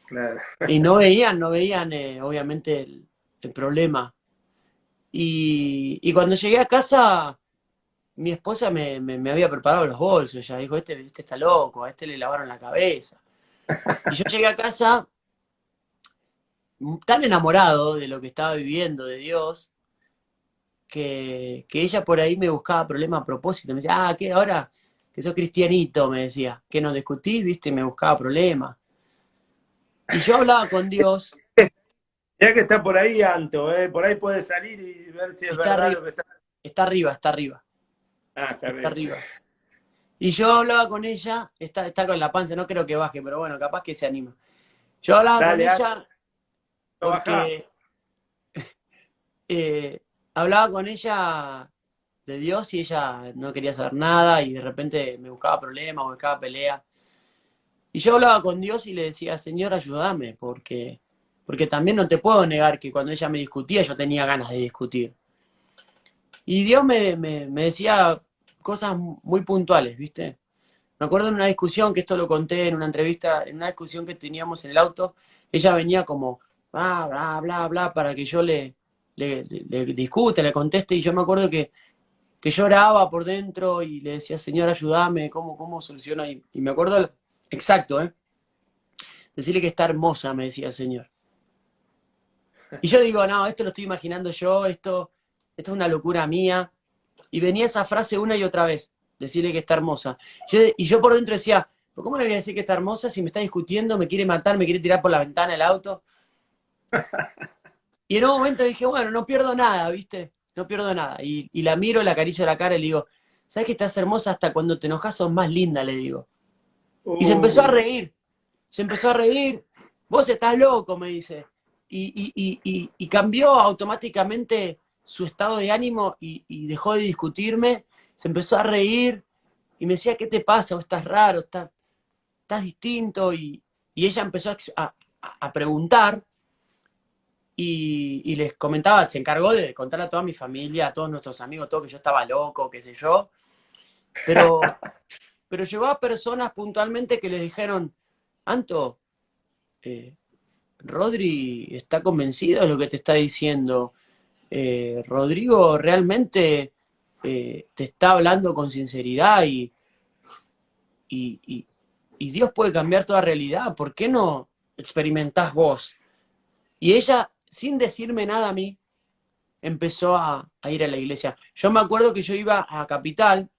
Claro. Y no veían obviamente el problema. Y cuando llegué a casa, mi esposa me había preparado los bolsos, ella dijo, este está loco, a este le lavaron la cabeza. Y yo llegué a casa tan enamorado de lo que estaba viviendo, de Dios, que ella por ahí me buscaba problemas a propósito. Me decía, ¿qué? Ahora que sos cristianito, me decía, que nos discutís, viste, y me buscaba problemas. Y yo hablaba con Dios, Ya que está por ahí, Anto, por ahí puede salir y ver si es está verdad arriba, lo que está. está arriba, está arriba, Ah, está está bien. arriba. Y yo hablaba con ella, está con la panza, no creo que baje, pero bueno, capaz que se anima. Yo hablaba con Dale, Anto, ella bajá. porque eh, hablaba con ella de Dios y ella no quería saber nada y de repente me buscaba problemas, me buscaba pelea. Y yo hablaba con Dios y le decía, Señor, ayúdame, porque también no te puedo negar que cuando ella me discutía yo tenía ganas de discutir. Y Dios me decía cosas muy puntuales, ¿viste? Me acuerdo en una discusión, que esto lo conté en una entrevista, en una discusión que teníamos en el auto, ella venía como, bla, bla, bla, bla, para que yo le discute, le conteste, y yo me acuerdo que lloraba por dentro y le decía, Señor, ayúdame, ¿cómo soluciono? Y me acuerdo exacto, ¿eh? Decirle que está hermosa, me decía el Señor. Y yo digo, no, esto lo estoy imaginando yo, esto esto es una locura mía. Y venía esa frase una y otra vez, decirle que está hermosa. Y yo por dentro decía, ¿cómo le voy a decir que está hermosa si me está discutiendo, me quiere matar, me quiere tirar por la ventana el auto? Y en un momento dije, bueno, no pierdo nada, ¿viste? No pierdo nada. Y la miro, la acaricio la cara y le digo, ¿sabes que estás hermosa? Hasta cuando te enojas sos más linda, le digo. Y se empezó a Uh, reír, se empezó a reír. Vos estás loco, me dice. Y cambió automáticamente su estado de ánimo y dejó de discutirme, se empezó a reír y me decía, ¿qué te pasa? Vos estás raro, estás distinto. Y ella empezó a preguntar y les comentaba, se encargó de contarle a toda mi familia, a todos nuestros amigos, todo que yo estaba loco, qué sé yo. Pero, pero llegó a personas puntualmente que les dijeron, Anto, eh, Rodri está convencido de lo que te está diciendo. Rodrigo realmente te está hablando con sinceridad y, y- y Dios puede cambiar toda realidad. ¿Por qué no experimentás vos? Y ella, sin decirme nada a mí, empezó a ir a la iglesia. Yo me acuerdo que yo iba a Capital,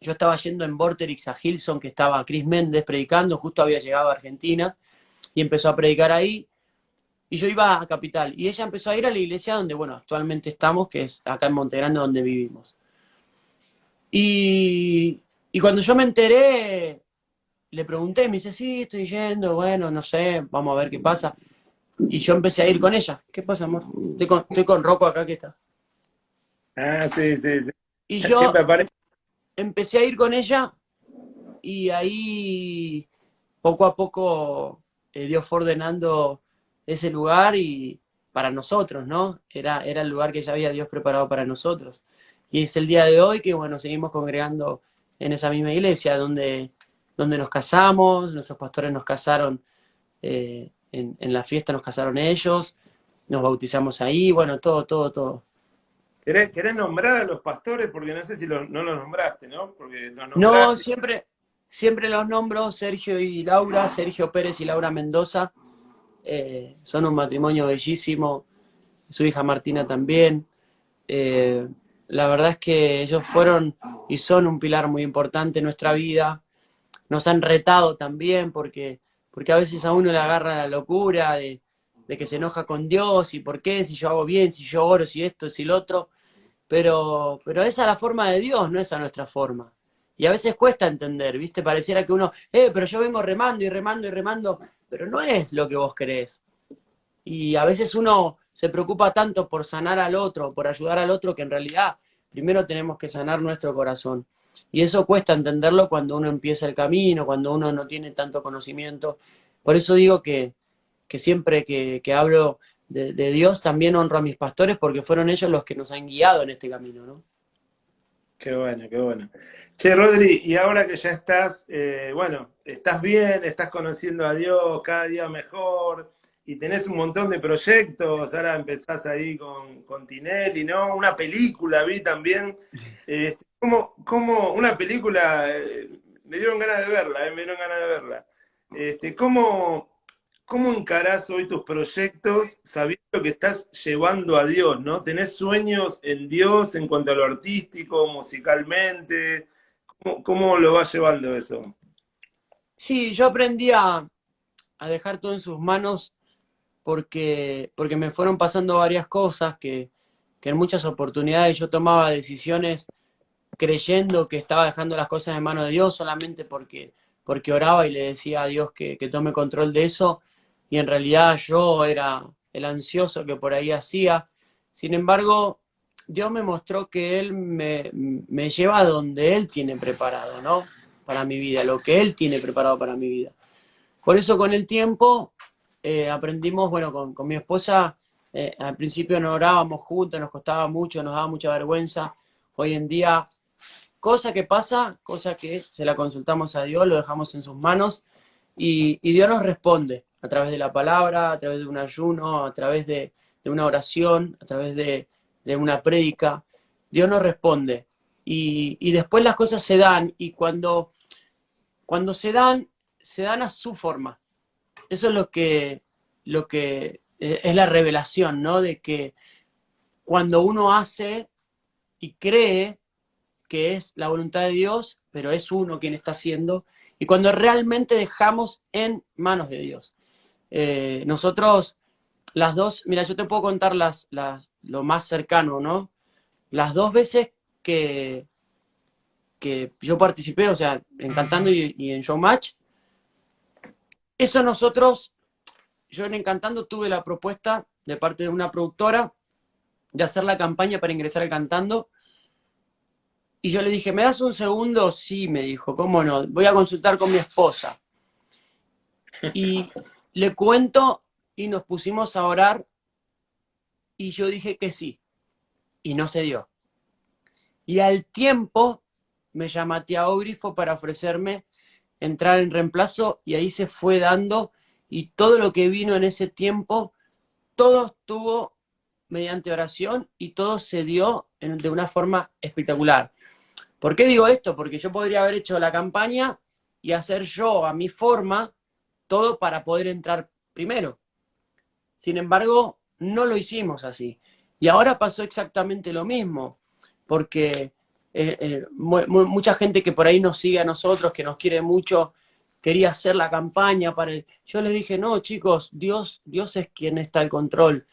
yo estaba yendo en Vorterix a Hilson, que estaba Chris Méndez predicando, justo había llegado a Argentina, y empezó a predicar ahí, y yo iba a Capital, y ella empezó a ir a la iglesia donde, bueno, actualmente estamos, que es acá en Montegrande donde vivimos. Y cuando yo me enteré, le pregunté, me dice, sí, estoy yendo, bueno, no sé, vamos a ver qué pasa. Y yo empecé a ir con ella. ¿Qué pasa, amor? Estoy con Rocco acá, que está. sí, sí, sí. Y yo Siempre aparece. empecé a ir con ella y ahí poco a poco Dios fue ordenando ese lugar y para nosotros, ¿no? Era el lugar que ya había Dios preparado para nosotros. Y es el día de hoy que, bueno, seguimos congregando en esa misma iglesia donde nos casamos, nuestros pastores nos casaron, en la fiesta nos casaron ellos, nos bautizamos ahí, bueno, todo, todo, todo. ¿Querés nombrar a los pastores? Porque no sé si no los nombraste, ¿no? Porque los No, nombrás. siempre los nombro, Sergio y Laura, Sergio Pérez y Laura Mendoza. Son un matrimonio bellísimo, su hija Martina también. Eh, la verdad es que ellos fueron y son un pilar muy importante en nuestra vida. Nos han retado también porque a veces a uno le agarra la locura de que se enoja con Dios y por qué, si yo hago bien, si yo oro, si esto, si lo otro. Pero esa es la forma de Dios, no es a nuestra forma. Y a veces cuesta entender, ¿viste? Pareciera que uno, pero yo vengo remando y remando y remando, pero no es lo que vos querés. Y a veces uno se preocupa tanto por sanar al otro, por ayudar al otro, que en realidad primero tenemos que sanar nuestro corazón. Y eso cuesta entenderlo cuando uno empieza el camino, cuando uno no tiene tanto conocimiento. Por eso digo que siempre que hablo de Dios también honro a mis pastores porque fueron ellos los que nos han guiado en este camino, ¿no? Qué bueno, qué bueno. Che, Rodri, y ahora que ya estás, bueno, estás bien, estás conociendo a Dios cada día mejor y tenés un montón de proyectos, ahora empezás ahí con Tinelli, ¿no? Una película vi también. Una película, me dieron ganas de verla, me dieron ganas de verla. ¿Cómo encarás hoy tus proyectos sabiendo que estás llevando a Dios, ¿no? ¿Tenés sueños en Dios en cuanto a lo artístico, musicalmente? ¿Cómo lo vas llevando eso? Sí, yo aprendí a dejar todo en sus manos porque me fueron pasando varias cosas que en muchas oportunidades yo tomaba decisiones creyendo que estaba dejando las cosas en manos de Dios solamente porque oraba y le decía a Dios que tome control de eso, y en realidad yo era el ansioso que por ahí hacía. Sin embargo, Dios me mostró que Él me lleva a donde Él tiene preparado, ¿no? Para mi vida, lo que Él tiene preparado para mi vida. Por eso con el tiempo aprendimos, bueno, con mi esposa, al principio no orábamos juntos, nos costaba mucho, nos daba mucha vergüenza. Hoy en día, cosa que pasa, cosa que se la consultamos a Dios, lo dejamos en sus manos y Dios nos responde a través de la palabra, a través de un ayuno, a través de una oración, a través de una prédica. Dios nos responde y después las cosas se dan y cuando se dan a su forma. Eso es lo que es la revelación, ¿no? De que cuando uno hace y cree que es la voluntad de Dios, pero es uno quien está haciendo, y cuando realmente dejamos en manos de Dios. Nosotros, las dos, mira, yo te puedo contar lo más cercano, ¿no? Las dos veces que yo participé, o sea, en Cantando y en Showmatch, eso nosotros, yo en Encantando tuve la propuesta de parte de una productora de hacer la campaña para ingresar al Cantando, y yo le dije, ¿me das un segundo? Sí, me dijo, ¿cómo no? Voy a consultar con mi esposa. Y le cuento y nos pusimos a orar y yo dije que sí, y no se dio. Y al tiempo me llama tía Grifo para ofrecerme entrar en reemplazo y ahí se fue dando y todo lo que vino en ese tiempo, todo estuvo mediante oración y todo se dio de una forma espectacular. ¿Por qué digo esto? Porque yo podría haber hecho la campaña y hacer yo a mi forma todo para poder entrar primero. Sin embargo, no lo hicimos así. Y ahora pasó exactamente lo mismo, porque mucha gente que por ahí nos sigue a nosotros, que nos quiere mucho, quería hacer la campaña para el... Yo les dije, no, chicos, Dios es quien está al control.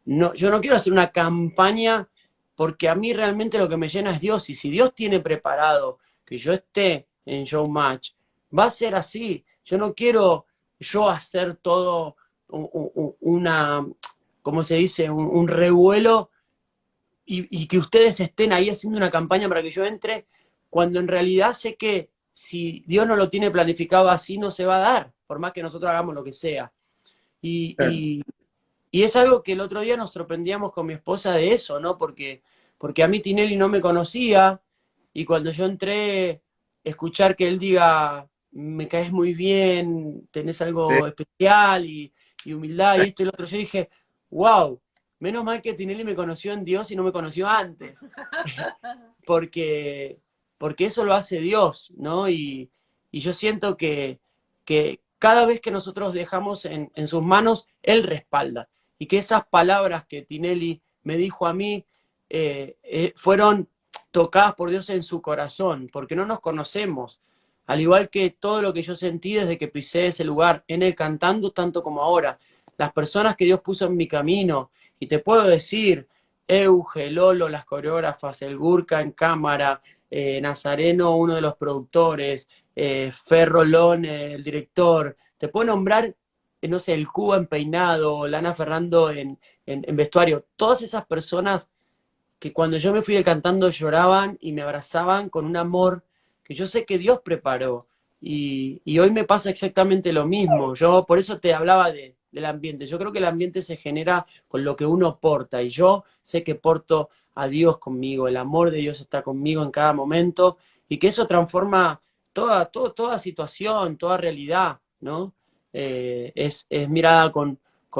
No, yo no quiero hacer una campaña porque a mí realmente lo que me llena es Dios. Y si Dios tiene preparado que yo esté en Showmatch, va a ser así. Yo no quiero yo hacer todo una, ¿cómo se dice? Un revuelo y que ustedes estén ahí haciendo una campaña para que yo entre, cuando en realidad sé que si Dios no lo tiene planificado así, no se va a dar, por más que nosotros hagamos lo que sea. Y, Claro. y, y es algo que el otro día nos sorprendíamos con mi esposa de eso, ¿no? Porque a mí Tinelli no me conocía y cuando yo entré, escuchar que él diga, me caes muy bien, tenés Sí. algo especial y humildad y esto y lo otro, yo dije, wow, menos mal que Tinelli me conoció en Dios y no me conoció antes, porque, porque eso lo hace Dios, ¿no? Y yo siento que cada vez que nosotros dejamos en sus manos, Él respalda. Y que esas palabras que Tinelli me dijo a mí fueron tocadas por Dios en su corazón, porque no nos conocemos. Al igual que todo lo que yo sentí desde que pisé ese lugar, en Él cantando tanto como ahora, las personas que Dios puso en mi camino, y te puedo decir, Euge, Lolo, las coreógrafas, el Gurka en cámara, Nazareno, uno de los productores, Ferro Lone, el director, te puedo nombrar, no sé, el Cuba en peinado, Lana Ferrando en vestuario, todas esas personas que cuando yo me fui del Cantando lloraban y me abrazaban con un amor que yo sé que Dios preparó. Y hoy me pasa exactamente lo mismo. Yo por eso te hablaba del ambiente. Yo creo que el ambiente se genera con lo que uno porta. Y yo sé que porto a Dios conmigo. El amor de Dios está conmigo en cada momento. Y que eso transforma toda situación, toda realidad, ¿no? Es mirada con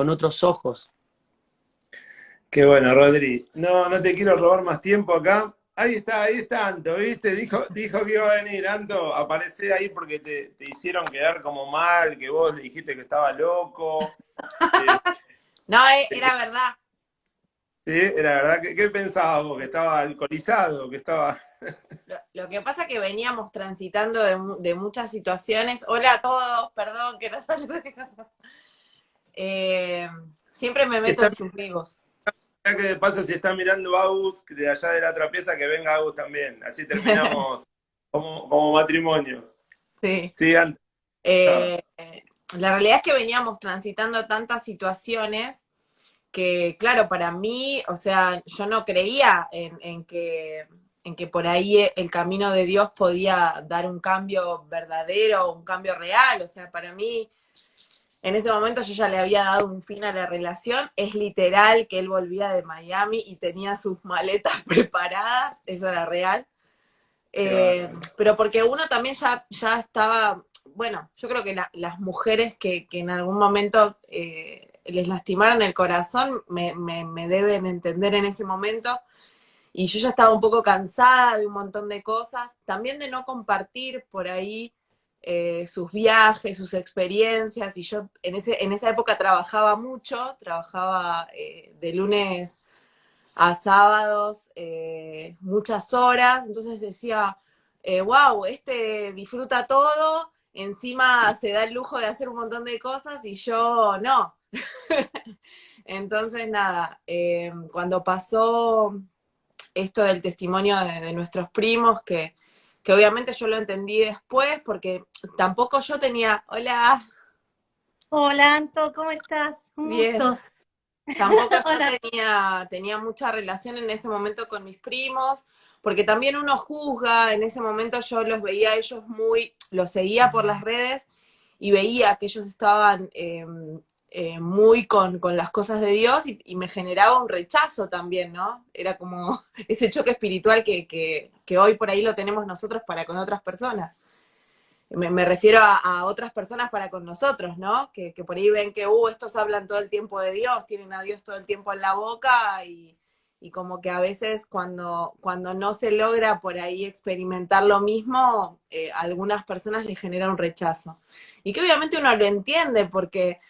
otros ojos. Qué bueno, Rodri. No, no te quiero robar más tiempo acá. Ahí está Anto, ¿viste? Dijo que iba a venir, Anto. Aparecé ahí porque te hicieron quedar como mal, que vos le dijiste que estaba loco. Eh, No, era verdad. sí, era verdad. ¿Qué pensabas vos? ¿Que estaba alcoholizado? ¿Que estaba...? Lo que pasa es que veníamos transitando de muchas situaciones. Hola a todos, perdón que no saludé. Eh, Siempre me meto Está, en sus vivos. ¿qué pasa si está mirando Agus de allá de la otra pieza? Que venga Agus también. Así terminamos como matrimonios. Sí. Sí, Anto. Eh, la realidad es que veníamos transitando tantas situaciones que, claro, para mí, o sea, yo no creía en que por ahí el camino de Dios podía dar un cambio verdadero, un cambio real. O sea, para mí, en ese momento yo ya le había dado un fin a la relación. Es literal que él volvía de Miami y tenía sus maletas preparadas, eso era real. Pero porque uno también ya estaba, bueno, yo creo que las mujeres que en algún momento les lastimaron el corazón me deben entender en ese momento, y yo ya estaba un poco cansada de un montón de cosas, también de no compartir por ahí sus viajes, sus experiencias, y yo en esa época trabajaba mucho, trabajaba de lunes a sábados muchas horas, entonces decía, wow, este disfruta todo, encima se da el lujo de hacer un montón de cosas y yo no. Entonces, nada, cuando pasó esto del testimonio de nuestros primos, que obviamente yo lo entendí después, porque tampoco yo tenía, hola, Hola, Anto, ¿cómo estás? Un bien, gusto. tampoco yo Hola. tenía mucha relación en ese momento con mis primos, porque también uno juzga, en ese momento yo los veía a ellos los seguía por las redes y veía que ellos estaban muy con las cosas de Dios y me generaba un rechazo también, ¿no? Era como ese choque espiritual que hoy por ahí lo tenemos nosotros para con otras personas. Me refiero a otras personas para con nosotros, ¿no? Que por ahí ven que, estos hablan todo el tiempo de Dios, tienen a Dios todo el tiempo en la boca y como que a veces cuando no se logra por ahí experimentar lo mismo, a algunas personas les genera un rechazo. Y que obviamente uno lo entiende porque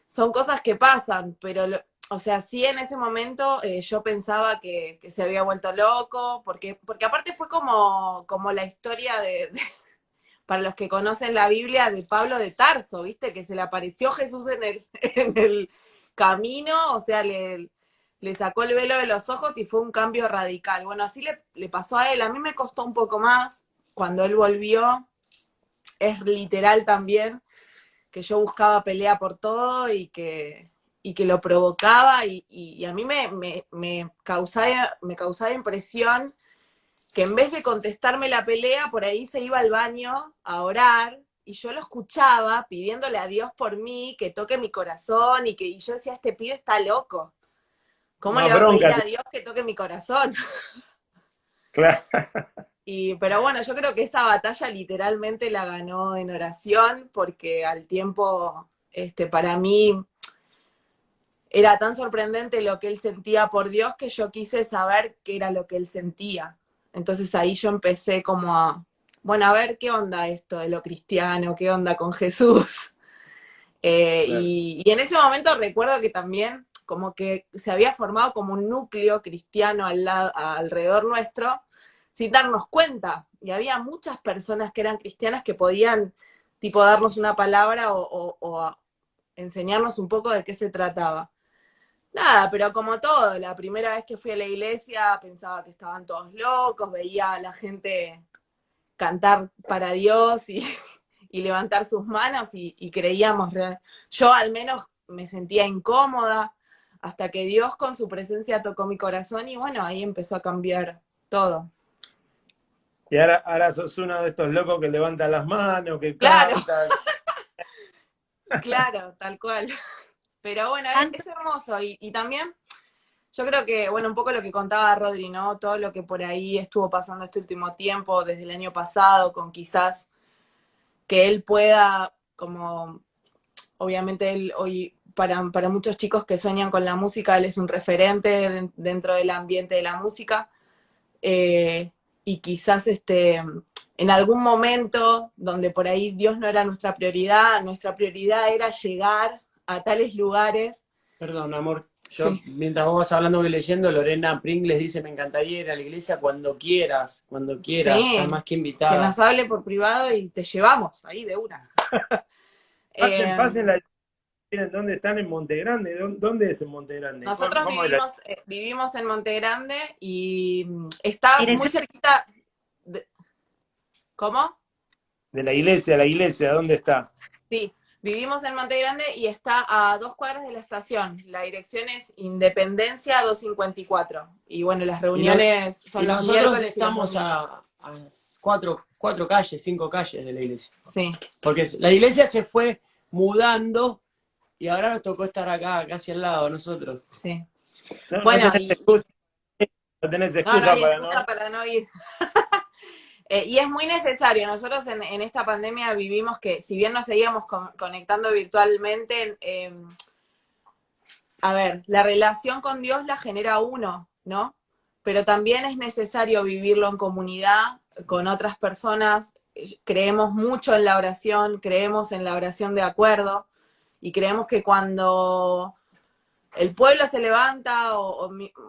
son cosas que pasan, pero, o sea, sí en ese momento yo pensaba que se había vuelto loco, porque aparte fue como la historia para los que conocen la Biblia, de Pablo de Tarso, ¿viste? Que se le apareció Jesús en el camino, o sea, le sacó el velo de los ojos y fue un cambio radical. Bueno, así le pasó a él. A mí me costó un poco más cuando él volvió. Es literal también que yo buscaba pelea por todo y que lo provocaba y a mí me causaba impresión que en vez de contestarme la pelea, por ahí se iba al baño a orar y yo lo escuchaba pidiéndole a Dios por mí, que toque mi corazón y yo decía, este pibe está loco. ¿Cómo le Más va a pedir bronca, a Dios que toque mi corazón? claro. Pero bueno, yo creo que esa batalla literalmente la ganó en oración porque al tiempo, para mí, era tan sorprendente lo que él sentía por Dios que yo quise saber qué era lo que él sentía. Entonces ahí yo empecé como bueno, a ver qué onda esto de lo cristiano, qué onda con Jesús. Claro. Y en ese momento recuerdo que también como que se había formado como un núcleo cristiano alrededor nuestro sin darnos cuenta. Y había muchas personas que eran cristianas que podían tipo darnos una palabra o enseñarnos un poco de qué se trataba. Nada, pero como todo, la primera vez que fui a la iglesia pensaba que estaban todos locos, veía a la gente cantar para Dios y levantar sus manos y creíamos, yo al menos me sentía incómoda hasta que Dios con su presencia tocó mi corazón y bueno, ahí empezó a cambiar todo. Y ahora sos uno de estos locos que levanta las manos, que Claro, canta. claro, tal cual. Pero bueno, Anto, es hermoso y también yo creo que, bueno, un poco lo que contaba Rodri, ¿no? Todo lo que por ahí estuvo pasando este último tiempo, desde el año pasado, con quizás que él pueda, como obviamente él hoy, para muchos chicos que sueñan con la música, él es un referente dentro del ambiente de la música. eh, y quizás en algún momento donde por ahí Dios no era nuestra prioridad era llegar a tales lugares. Perdón, amor. Yo, Sí, mientras vos vas hablando, voy leyendo. Lorena Pringles dice: me encantaría ir a la iglesia cuando quieras, estás sí, más que que invitada. nos hable por privado y te llevamos ahí de una. Pasen Eh, la. ¿Dónde están? En Monte Grande. ¿Dónde es en Monte Grande? Nosotros ¿Cómo es la, vivimos en Monte Grande y está muy dirección. cerquita. ¿Cómo? de la iglesia? ¿Dónde está? Sí, vivimos en Monte Grande y está a 2 cuadras de la estación. La dirección es Independencia 254. Y bueno, las Y, no- reuniones y son los nosotros miércoles y los estamos domingos. a cuatro calles, 5 calles de la iglesia. Sí, Porque la iglesia se fue mudando y ahora nos tocó estar acá, casi al lado de nosotros. sí. No Bueno, tenés excusa, no tenés no excusa hay para no. excusa para no ir. Y es muy necesario. Nosotros en esta pandemia vivimos que, si bien nos seguíamos conectando virtualmente, a ver, la relación con Dios la genera uno, ¿no? Pero también es necesario vivirlo en comunidad, con otras personas. Creemos mucho en la oración, creemos en la oración de acuerdo y creemos que cuando el pueblo se levanta,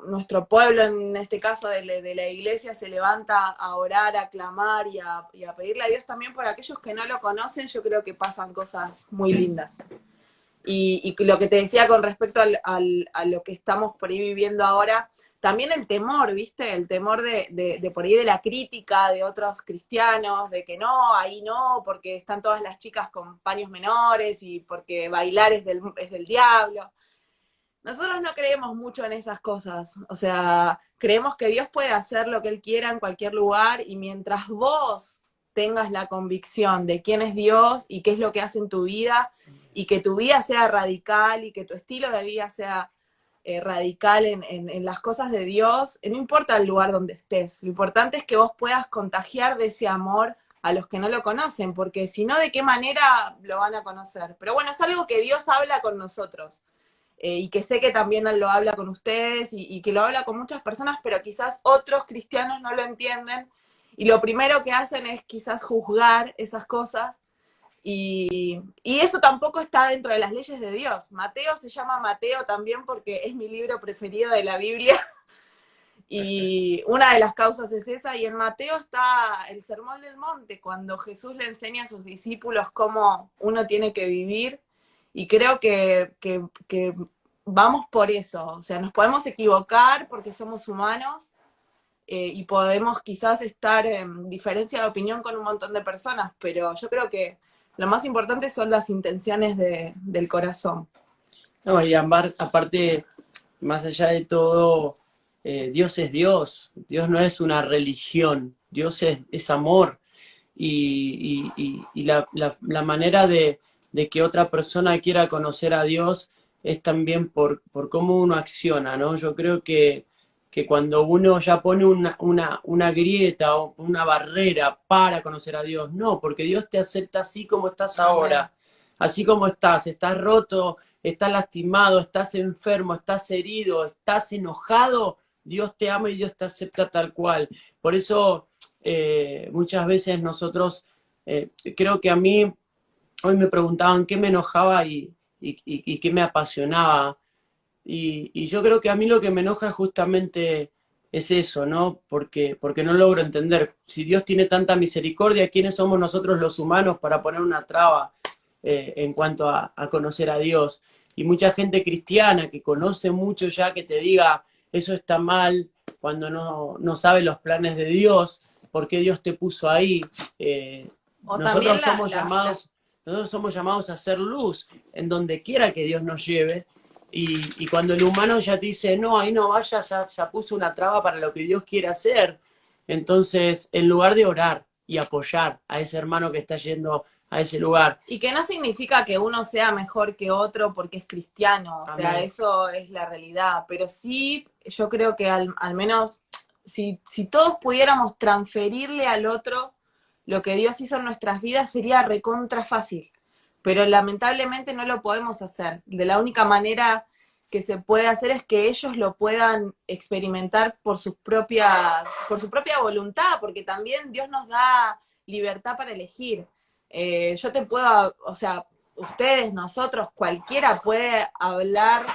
nuestro pueblo, en este caso de la iglesia, se levanta a orar, a clamar y a pedirle a Dios también por aquellos que no lo conocen, yo creo que pasan cosas muy lindas. Y lo que te decía con respecto a lo que estamos por ahí viviendo ahora, también el temor, ¿viste? El temor de por ahí de la crítica de otros cristianos, de que no, ahí no, porque están todas las chicas con paños menores y porque bailar es del diablo. Nosotros no creemos mucho en esas cosas, o sea, creemos que Dios puede hacer lo que Él quiera en cualquier lugar y mientras vos tengas la convicción de quién es Dios y qué es lo que hace en tu vida y que tu vida sea radical y que tu estilo de vida sea radical en las cosas de Dios, no importa el lugar donde estés, lo importante es que vos puedas contagiar de ese amor a los que no lo conocen, porque si no, ¿de qué manera lo van a conocer? Pero bueno, es algo que Dios habla con nosotros. Y que sé que también lo habla con ustedes y que lo habla con muchas personas, pero quizás otros cristianos no lo entienden y lo primero que hacen es quizás juzgar esas cosas y eso tampoco está dentro de las leyes de Dios. Mateo se llama Mateo también porque es mi libro preferido de la Biblia y una de las causas es esa, y en Mateo está el Sermón del Monte, cuando Jesús le enseña a sus discípulos cómo uno tiene que vivir. Y creo que vamos por eso, o sea, nos podemos equivocar porque somos humanos y podemos quizás estar en diferencia de opinión con un montón de personas, pero yo creo que lo más importante son las intenciones del corazón. No, y aparte, más allá de todo, Dios es Dios. Dios no es una religión. Dios es amor. Y la manera de que otra persona quiera conocer a Dios es también por cómo uno acciona, ¿no? Yo creo que cuando uno ya pone una grieta o una barrera para conocer a Dios, no, porque Dios te acepta así como estás ahora, así como estás roto, estás lastimado, estás enfermo, estás herido, estás enojado, Dios te ama y Dios te acepta tal cual. Por eso muchas veces nosotros, creo que a mí, hoy me preguntaban qué me enojaba y qué me apasionaba. Y yo creo que a mí lo que me enoja justamente es eso, ¿no? Porque no logro entender. Si Dios tiene tanta misericordia, ¿quiénes somos nosotros los humanos para poner una traba en cuanto a conocer a Dios? Y mucha gente cristiana que conoce mucho ya que te diga, eso está mal, cuando no sabe los planes de Dios, por qué Dios te puso ahí. Nosotros somos llamados a hacer luz en donde quiera que Dios nos lleve. Y cuando el humano ya te dice, no, ahí no vaya, ya puso una traba para lo que Dios quiere hacer. Entonces, en lugar de orar y apoyar a ese hermano que está yendo a ese lugar. Y que no significa que uno sea mejor que otro porque es cristiano, o sea, eso es la realidad. Pero sí, yo creo que al menos, si todos pudiéramos transferirle al otro lo que Dios hizo en nuestras vidas, sería recontra fácil. Pero lamentablemente no lo podemos hacer. De la única manera que se puede hacer es que ellos lo puedan experimentar por su propia voluntad, porque también Dios nos da libertad para elegir. Yo te puedo, o sea, ustedes, nosotros, cualquiera puede hablar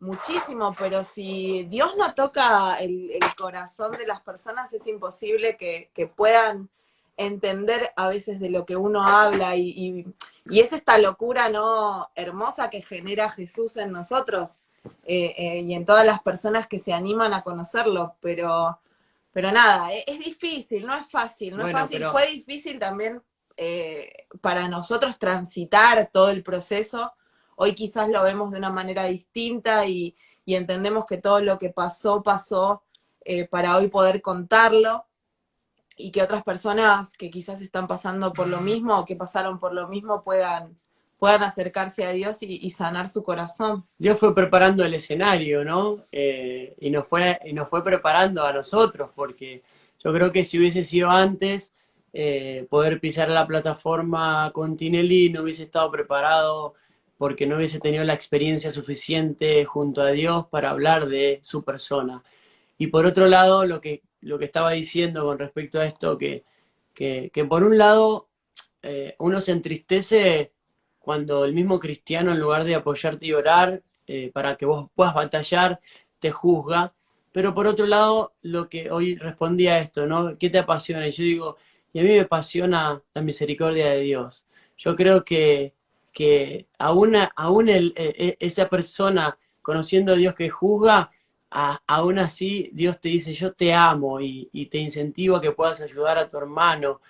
muchísimo, pero si Dios no toca el corazón de las personas, es imposible que puedan entender a veces de lo que uno habla y es esta locura no hermosa que genera Jesús en nosotros y en todas las personas que se animan a conocerlo, pero nada, es difícil, no es fácil, no es fácil. Pero fue difícil también para nosotros transitar todo el proceso. Hoy quizás lo vemos de una manera distinta y entendemos que todo lo que pasó para hoy poder contarlo, y que otras personas que quizás están pasando por lo mismo o que pasaron por lo mismo puedan acercarse a Dios y sanar su corazón. Dios fue preparando el escenario, ¿no? Y nos fue preparando a nosotros, porque yo creo que si hubiese sido antes, poder pisar la plataforma con Tinelli no hubiese estado preparado porque no hubiese tenido la experiencia suficiente junto a Dios para hablar de su persona. Y por otro lado, lo que estaba diciendo con respecto a esto, que por un lado uno se entristece cuando el mismo cristiano, en lugar de apoyarte y orar, para que vos puedas batallar, te juzga. Pero por otro lado, lo que hoy respondía a esto, ¿no? ¿Qué te apasiona? Y yo digo, y a mí me apasiona la misericordia de Dios. Yo creo que aún esa persona, conociendo a Dios que juzga, aún así Dios te dice, yo te amo y te incentivo a que puedas ayudar a tu hermano.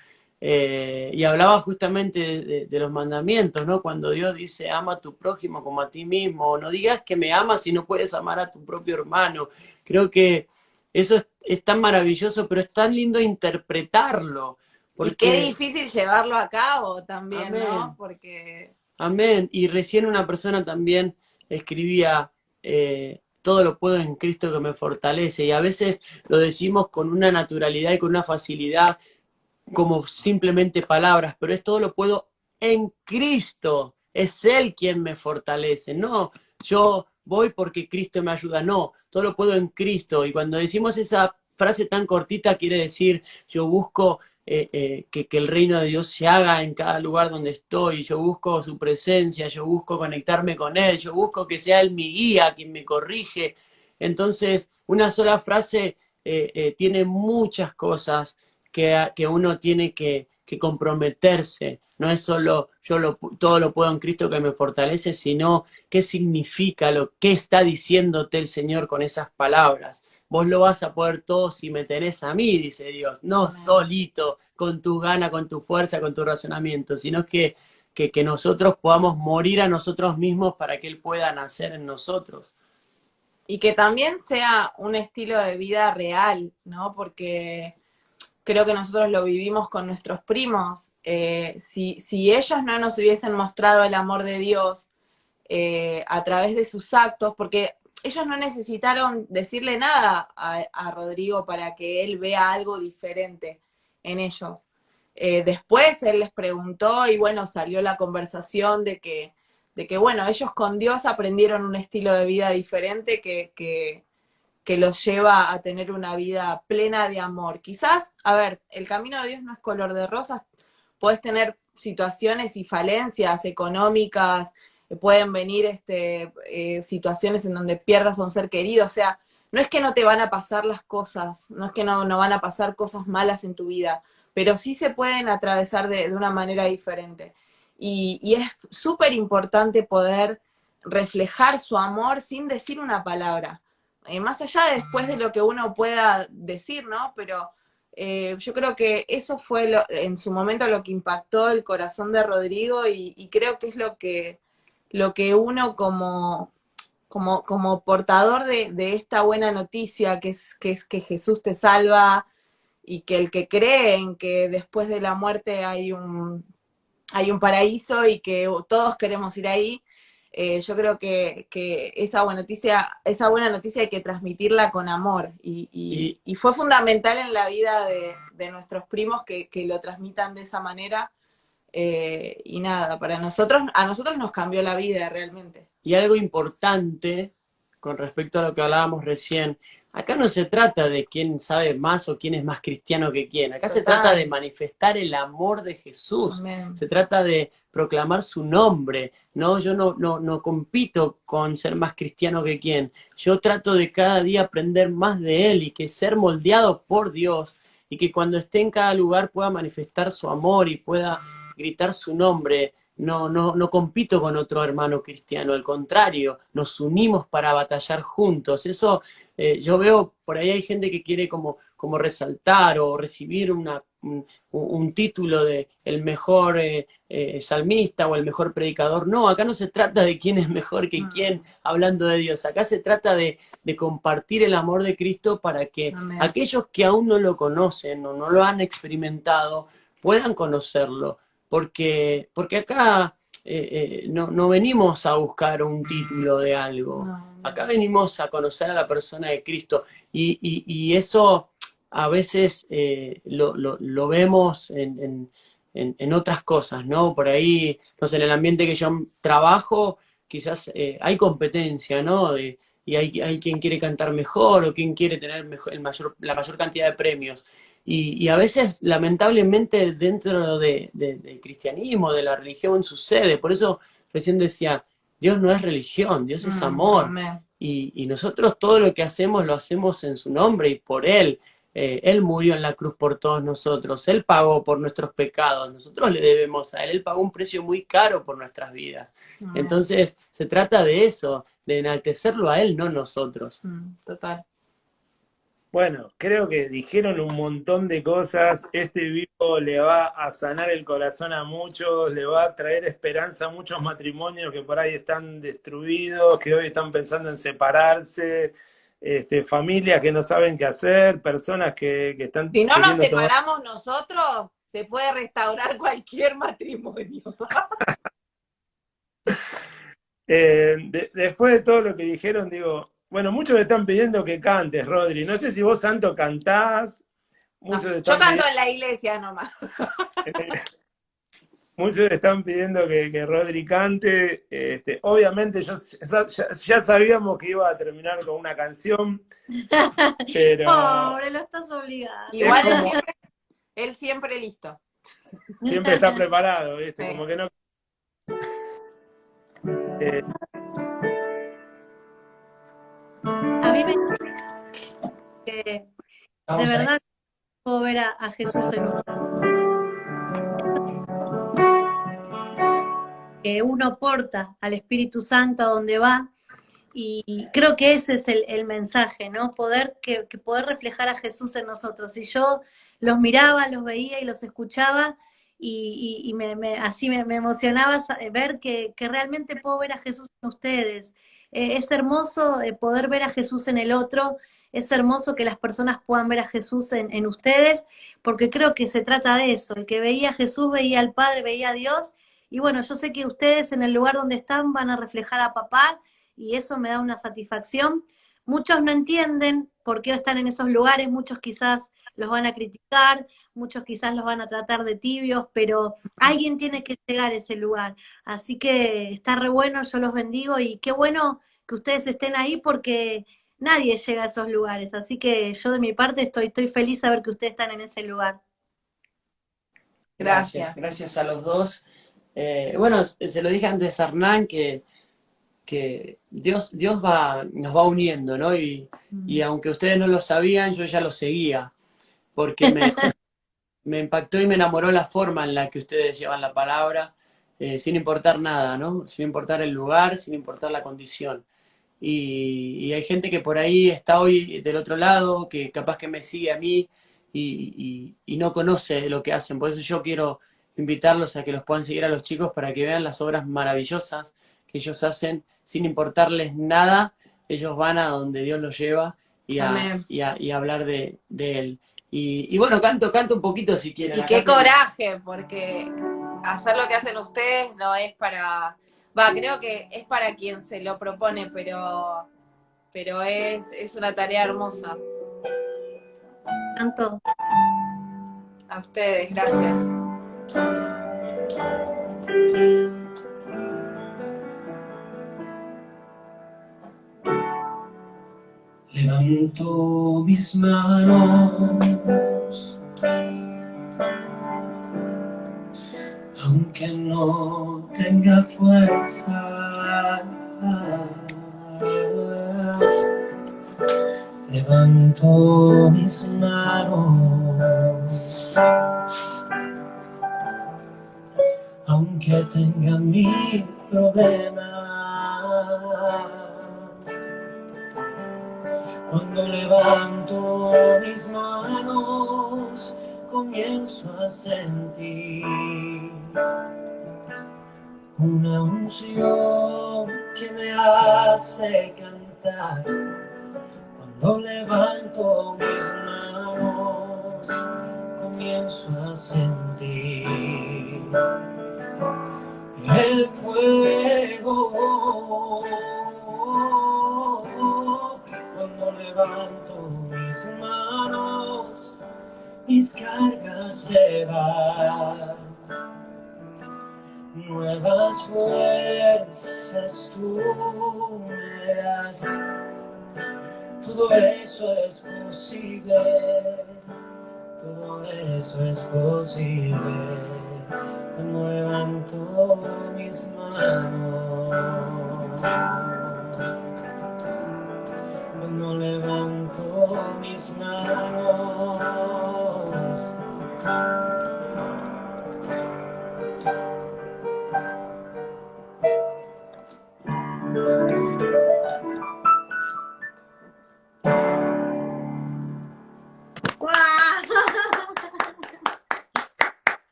Y hablaba justamente de los mandamientos, ¿no? Cuando Dios dice, ama a tu prójimo como a ti mismo, no digas que me amas si no puedes amar a tu propio hermano. Creo que eso es tan maravilloso, pero es tan lindo interpretarlo, Y qué porque, difícil llevarlo a cabo también, ¿no? amén, Porque amén. Y recién una persona también escribía, todo lo puedo en Cristo que me fortalece, y a veces lo decimos con una naturalidad y con una facilidad, como simplemente palabras, pero es todo lo puedo en Cristo. Es Él quien me fortalece. No, yo voy porque Cristo me ayuda. No, todo lo puedo en Cristo. Y cuando decimos esa frase tan cortita, quiere decir, yo busco que el reino de Dios se haga en cada lugar donde estoy. Yo busco su presencia, yo busco conectarme con Él, yo busco que sea Él mi guía, quien me corrige. Entonces, una sola frase tiene muchas cosas que uno tiene que comprometerse. No es solo todo lo puedo en Cristo que me fortalece, sino qué significa, qué está diciéndote el Señor con esas palabras. Vos lo vas a poder todo si me tenés a mí, dice Dios, no solito, con tus ganas, con tu fuerza, con tu razonamiento, sino que nosotros podamos morir a nosotros mismos para que Él pueda nacer en nosotros. y que también sea un estilo de vida real, ¿no? Porque creo que nosotros lo vivimos con nuestros primos. Si ellos no nos hubiesen mostrado el amor de Dios a través de sus actos, porque ellos no necesitaron decirle nada a Rodrigo para que él vea algo diferente en ellos. Después él les preguntó y bueno, salió la conversación de que bueno, ellos con Dios aprendieron un estilo de vida diferente que los lleva a tener una vida plena de amor. Quizás, a ver, el camino de Dios no es color de rosas, puedes tener situaciones y falencias económicas, pueden venir situaciones en donde pierdas a un ser querido, o sea, no es que no te van a pasar las cosas, no es que no van a pasar cosas malas en tu vida, pero sí se pueden atravesar de una manera diferente. Y es súper importante poder reflejar su amor sin decir una palabra. Más allá de después de lo que uno pueda decir, ¿no? Pero yo creo que eso fue en su momento lo que impactó el corazón de Rodrigo y creo que es lo que uno como portador de esta buena noticia que es que Jesús te salva y que el que cree en que después de la muerte hay un paraíso y que todos queremos ir ahí. Yo creo que esa buena noticia hay que transmitirla con amor y fue fundamental en la vida de nuestros primos que lo transmitan de esa manera y nada, a nosotros nos cambió la vida realmente. Y algo importante con respecto a lo que hablábamos recién, acá no se trata de quién sabe más o quién es más cristiano que quién, acá se trata de manifestar el amor de Jesús, Amén. se trata de proclamar su nombre, ¿no? Yo no compito con ser más cristiano que quién, yo trato de cada día aprender más de Él y que ser moldeado por Dios y que cuando esté en cada lugar pueda manifestar su amor y pueda gritar su nombre. No compito con otro hermano cristiano, al contrario, nos unimos para batallar juntos. Eso, yo veo, por ahí hay gente que quiere como resaltar o recibir un título de el mejor salmista o el mejor predicador. No, acá no se trata de quién es mejor que quién hablando de Dios. Acá se trata de compartir el amor de Cristo para que Amén. aquellos que aún no lo conocen o no lo han experimentado puedan conocerlo. Porque acá no venimos a buscar un título de algo, acá venimos a conocer a la persona de Cristo y eso a veces lo vemos en otras cosas, ¿no? Por ahí, no sé, en el ambiente que yo trabajo, quizás hay competencia, ¿no? Y hay quien quiere cantar mejor o quien quiere tener la mayor cantidad de premios. Y a veces, lamentablemente, dentro del cristianismo, de la religión, sucede. Por eso recién decía, Dios no es religión, Dios es amor. Amén. Y nosotros todo lo que hacemos lo hacemos en su nombre y por Él. Él murió en la cruz por todos nosotros, Él pagó por nuestros pecados, nosotros le debemos a Él, Él pagó un precio muy caro por nuestras vidas. Amén. Entonces se trata de eso, de enaltecerlo a Él, no nosotros. Total. Bueno, creo que dijeron un montón de cosas. Este vivo le va a sanar el corazón a muchos, le va a traer esperanza a muchos matrimonios que por ahí están destruidos, que hoy están pensando en separarse, familias que no saben qué hacer, personas que están Si no nos queriendo tomar. separamos nosotros, se puede restaurar cualquier matrimonio. Después de todo lo que dijeron, digo, bueno, muchos me están pidiendo que cantes, Rodri. No sé si vos, Santo, cantás. No, Muchos yo están canto en la iglesia nomás. Muchos están pidiendo que Rodri cante. Obviamente ya sabíamos que iba a terminar con una canción, pero Pobre, lo estás obligando. Igual como- él siempre listo. siempre está preparado, ¿viste? Sí. Como que no. eh, A mí me que de verdad puedo ver a Jesús en usted. Que uno porta al Espíritu Santo a donde va, y creo que ese es el mensaje, ¿no? Que poder reflejar a Jesús en nosotros. Y yo los miraba, los veía y los escuchaba, y así me emocionaba ver que realmente puedo ver a Jesús en ustedes. Es hermoso poder ver a Jesús en el otro, es hermoso que las personas puedan ver a Jesús en ustedes, porque creo que se trata de eso. El que veía a Jesús veía al Padre, veía a Dios. Y bueno, yo sé que ustedes en el lugar donde están van a reflejar a papá, y eso me da una satisfacción. Muchos no entienden por qué están en esos lugares, muchos quizás los van a criticar, muchos quizás los van a tratar de tibios, pero alguien tiene que llegar a ese lugar. Así que está re bueno, yo los bendigo, y qué bueno que ustedes estén ahí, porque nadie llega a esos lugares. Así que yo de mi parte estoy feliz de saber que ustedes están en ese lugar. Gracias. Gracias a los dos. Bueno, se lo dije antes a Hernán que Dios nos va uniendo, ¿no? Y aunque ustedes no lo sabían, yo ya lo seguía, porque me impactó y me enamoró la forma en la que ustedes llevan la palabra, sin importar nada, ¿no? Sin importar el lugar, sin importar la condición. Y hay gente que por ahí está hoy del otro lado, que capaz que me sigue a mí y no conoce lo que hacen. Por eso yo quiero invitarlos a que los puedan seguir a los chicos para que vean las obras maravillosas que ellos hacen sin importarles nada. Ellos van a donde Dios los lleva y a hablar de Él. Y bueno, canto un poquito si quieren. Y qué coraje, porque hacer lo que hacen ustedes no es para... creo que es para quien se lo propone, pero es una tarea hermosa. Tanto. A ustedes, gracias. Levanto mis manos, aunque no tenga fuerzas. Levanto mis manos, aunque tenga mil problemas. Cuando levanto mis manos, comienzo a sentir una unción que me hace cantar. Cuando levanto mis manos, comienzo a sentir el fuego. Cuando levanto mis manos, mis cargas se van. Nuevas fuerzas tú me das. Todo eso es posible. Todo eso es posible. Cuando levanto mis manos. Cuando levanto mis manos,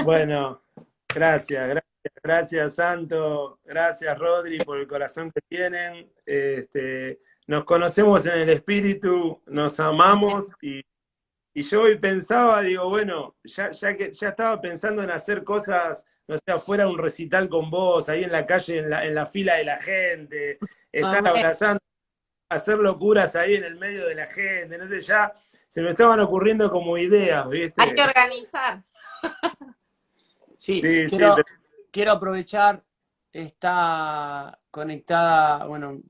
Bueno, gracias Santo, gracias Rodri por el corazón que tienen. Nos conocemos en el espíritu, nos amamos y yo hoy pensaba, digo, bueno, ya estaba pensando en hacer cosas, no sé, afuera un recital con vos, ahí en la calle, en la fila de la gente, estar Amén. abrazando, hacer locuras ahí en el medio de la gente, no sé, ya se me estaban ocurriendo como ideas, ¿viste? Hay que organizar. sí, Sí, sí, quiero aprovechar, está conectada, bueno,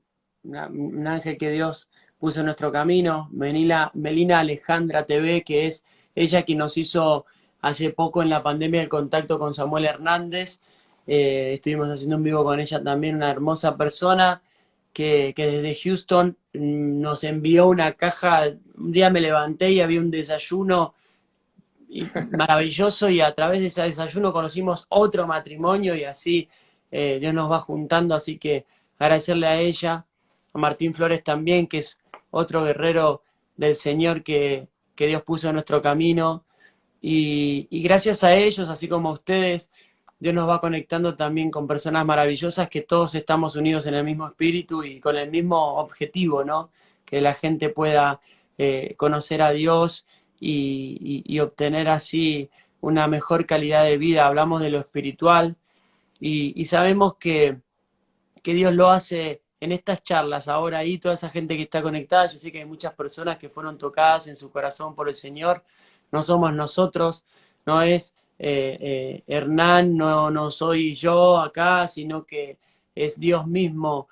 un ángel que Dios puso en nuestro camino, Melina Alejandra TV, que es ella quien nos hizo hace poco en la pandemia el contacto con Samuel Hernández. Estuvimos haciendo un vivo con ella también, una hermosa persona que desde Houston nos envió una caja. Un día me levanté y había un desayuno maravilloso y a través de ese desayuno conocimos otro matrimonio y así Dios nos va juntando, así que agradecerle a ella, a Martín Flores también, que es otro guerrero del Señor que Dios puso en nuestro camino y gracias a ellos, así como a ustedes, Dios nos va conectando también con personas maravillosas que todos estamos unidos en el mismo espíritu y con el mismo objetivo, ¿no? Que la gente pueda conocer a Dios y obtener así una mejor calidad de vida. Hablamos de lo espiritual y sabemos que Dios lo hace en estas charlas. Ahora ahí toda esa gente que está conectada, yo sé que hay muchas personas que fueron tocadas en su corazón por el Señor. No somos nosotros, no es Hernán, no soy yo acá, sino que es Dios mismo.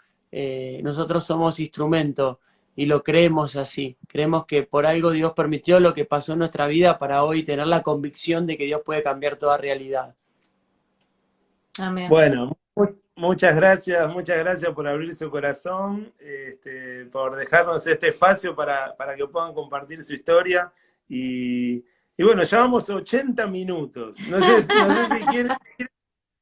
Nosotros somos instrumento y lo creemos así. Creemos que por algo Dios permitió lo que pasó en nuestra vida para hoy tener la convicción de que Dios puede cambiar toda realidad. Amén. bueno, muchas gracias por abrir su corazón, por dejarnos este espacio para que puedan compartir su historia. Y bueno, ya vamos 80 minutos. No sé si quieren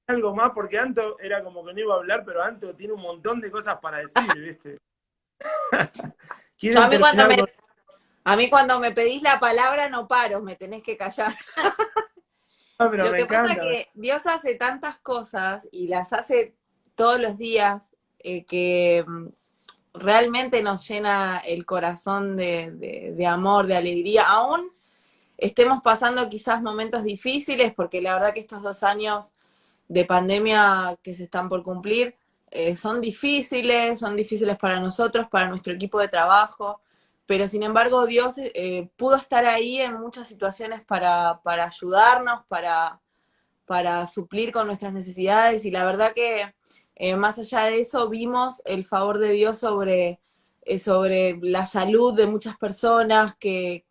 algo más, porque Anto era como que no iba a hablar, pero Anto tiene un montón de cosas para decir, ¿viste? Yo ¿Quieren a mí cuando me pedís la palabra no paro, me tenés que callar. pero Lo me que pasa encanta. es que Dios hace tantas cosas y las hace todos los días que realmente nos llena el corazón de amor, de alegría. Aún estemos pasando quizás momentos difíciles, porque la verdad que estos 2 años de pandemia que se están por cumplir son difíciles para nosotros, para nuestro equipo de trabajo, pero sin embargo Dios pudo estar ahí en muchas situaciones para ayudarnos, para suplir con nuestras necesidades y la verdad que más allá de eso vimos el favor de Dios sobre la salud de muchas personas, que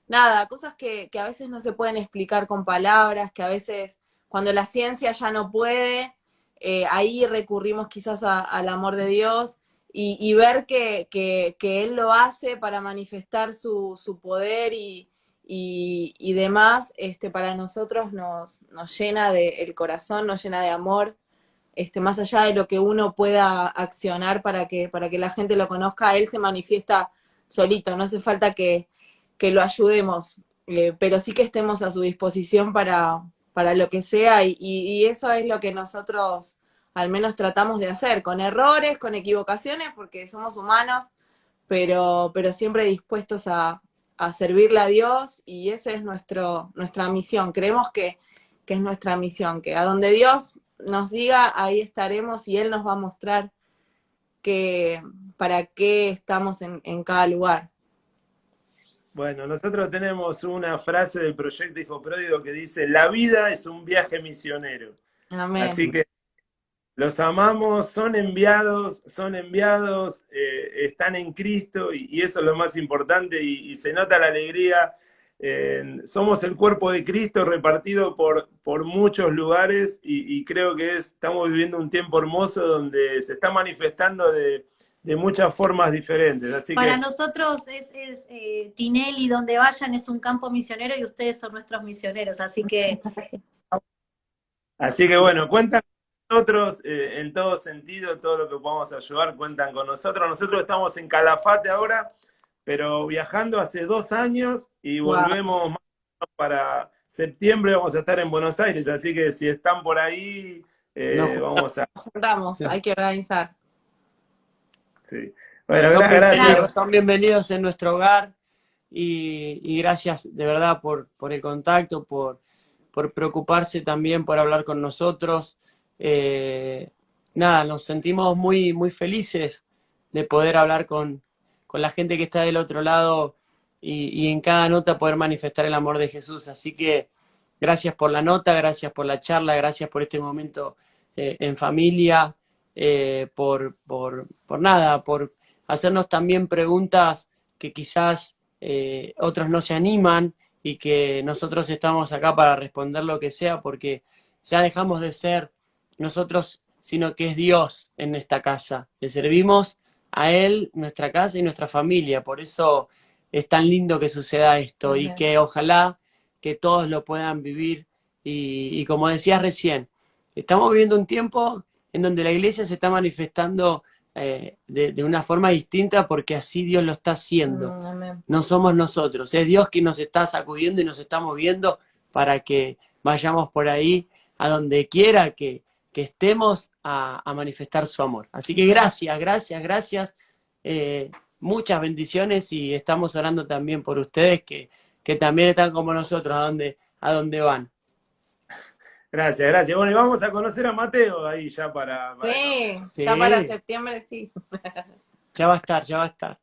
nada, cosas que a veces no se pueden explicar con palabras, que a veces cuando la ciencia ya no puede, ahí recurrimos quizás al amor de Dios y ver que Él lo hace para manifestar su poder y demás, para nosotros nos llena el corazón, nos llena de amor, más allá de lo que uno pueda accionar para que la gente lo conozca, Él se manifiesta solito, no hace falta que lo ayudemos, pero sí que estemos a su disposición para lo que sea y eso es lo que nosotros al menos tratamos de hacer, con errores, con equivocaciones, porque somos humanos, pero siempre dispuestos a servirle a Dios y esa es nuestra misión. Creemos que es nuestra misión, que a donde Dios nos diga, ahí estaremos y Él nos va a mostrar para qué estamos en cada lugar. Bueno, nosotros tenemos una frase del proyecto Hijo Pródigo que dice: la vida es un viaje misionero. Amén. Así que los amamos, son enviados, están en Cristo y eso es lo más importante y se nota la alegría somos el cuerpo de Cristo repartido por muchos lugares y creo que estamos viviendo un tiempo hermoso donde se está manifestando de muchas formas diferentes. Así Para que, nosotros Tinelli, donde vayan, es un campo misionero y ustedes son nuestros misioneros, así que bueno, cuentan con nosotros en todo sentido, todo lo que podamos ayudar, cuentan con nosotros. Nosotros estamos en Calafate ahora, pero viajando hace 2 años y Wow. volvemos más o menos para septiembre, vamos a estar en Buenos Aires, así que si están por ahí, vamos a... Juntamos, hay que organizar. Sí. Bueno, Son gracias. bienvenidos, son bienvenidos en nuestro hogar y gracias de verdad por el contacto, por preocuparse también por hablar con nosotros. Nada, nos sentimos muy, muy felices de poder hablar con la gente que está del otro lado y en cada nota poder manifestar el amor de Jesús. Así que gracias por la nota, gracias por la charla, gracias por este momento en familia, por nada, por hacernos también preguntas que quizás otros no se animan y que nosotros estamos acá para responder lo que sea, porque ya dejamos de ser nosotros, sino que es Dios en esta casa. Le servimos a Él, nuestra casa y nuestra familia. Por eso es tan lindo que suceda esto y que ojalá que todos lo puedan vivir. Y como decías recién, estamos viviendo un tiempo en donde la iglesia se está manifestando de una forma distinta porque así Dios lo está haciendo. Amén. No somos nosotros, es Dios quien nos está sacudiendo y nos está moviendo para que vayamos por ahí a donde quiera que estemos a manifestar su amor. Así que gracias, gracias, gracias. Muchas bendiciones y estamos orando también por ustedes que también están como nosotros a donde van. Gracias, gracias. Bueno, y vamos a conocer a Mateo ahí ya Sí, ya para septiembre sí. Ya va a estar, ya va a estar.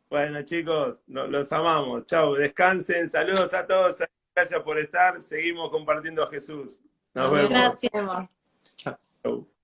Bueno, chicos, los amamos. Chau, descansen. Saludos a todos. Gracias por estar. Seguimos compartiendo a Jesús. Nos vemos. Gracias. Chao. Chau.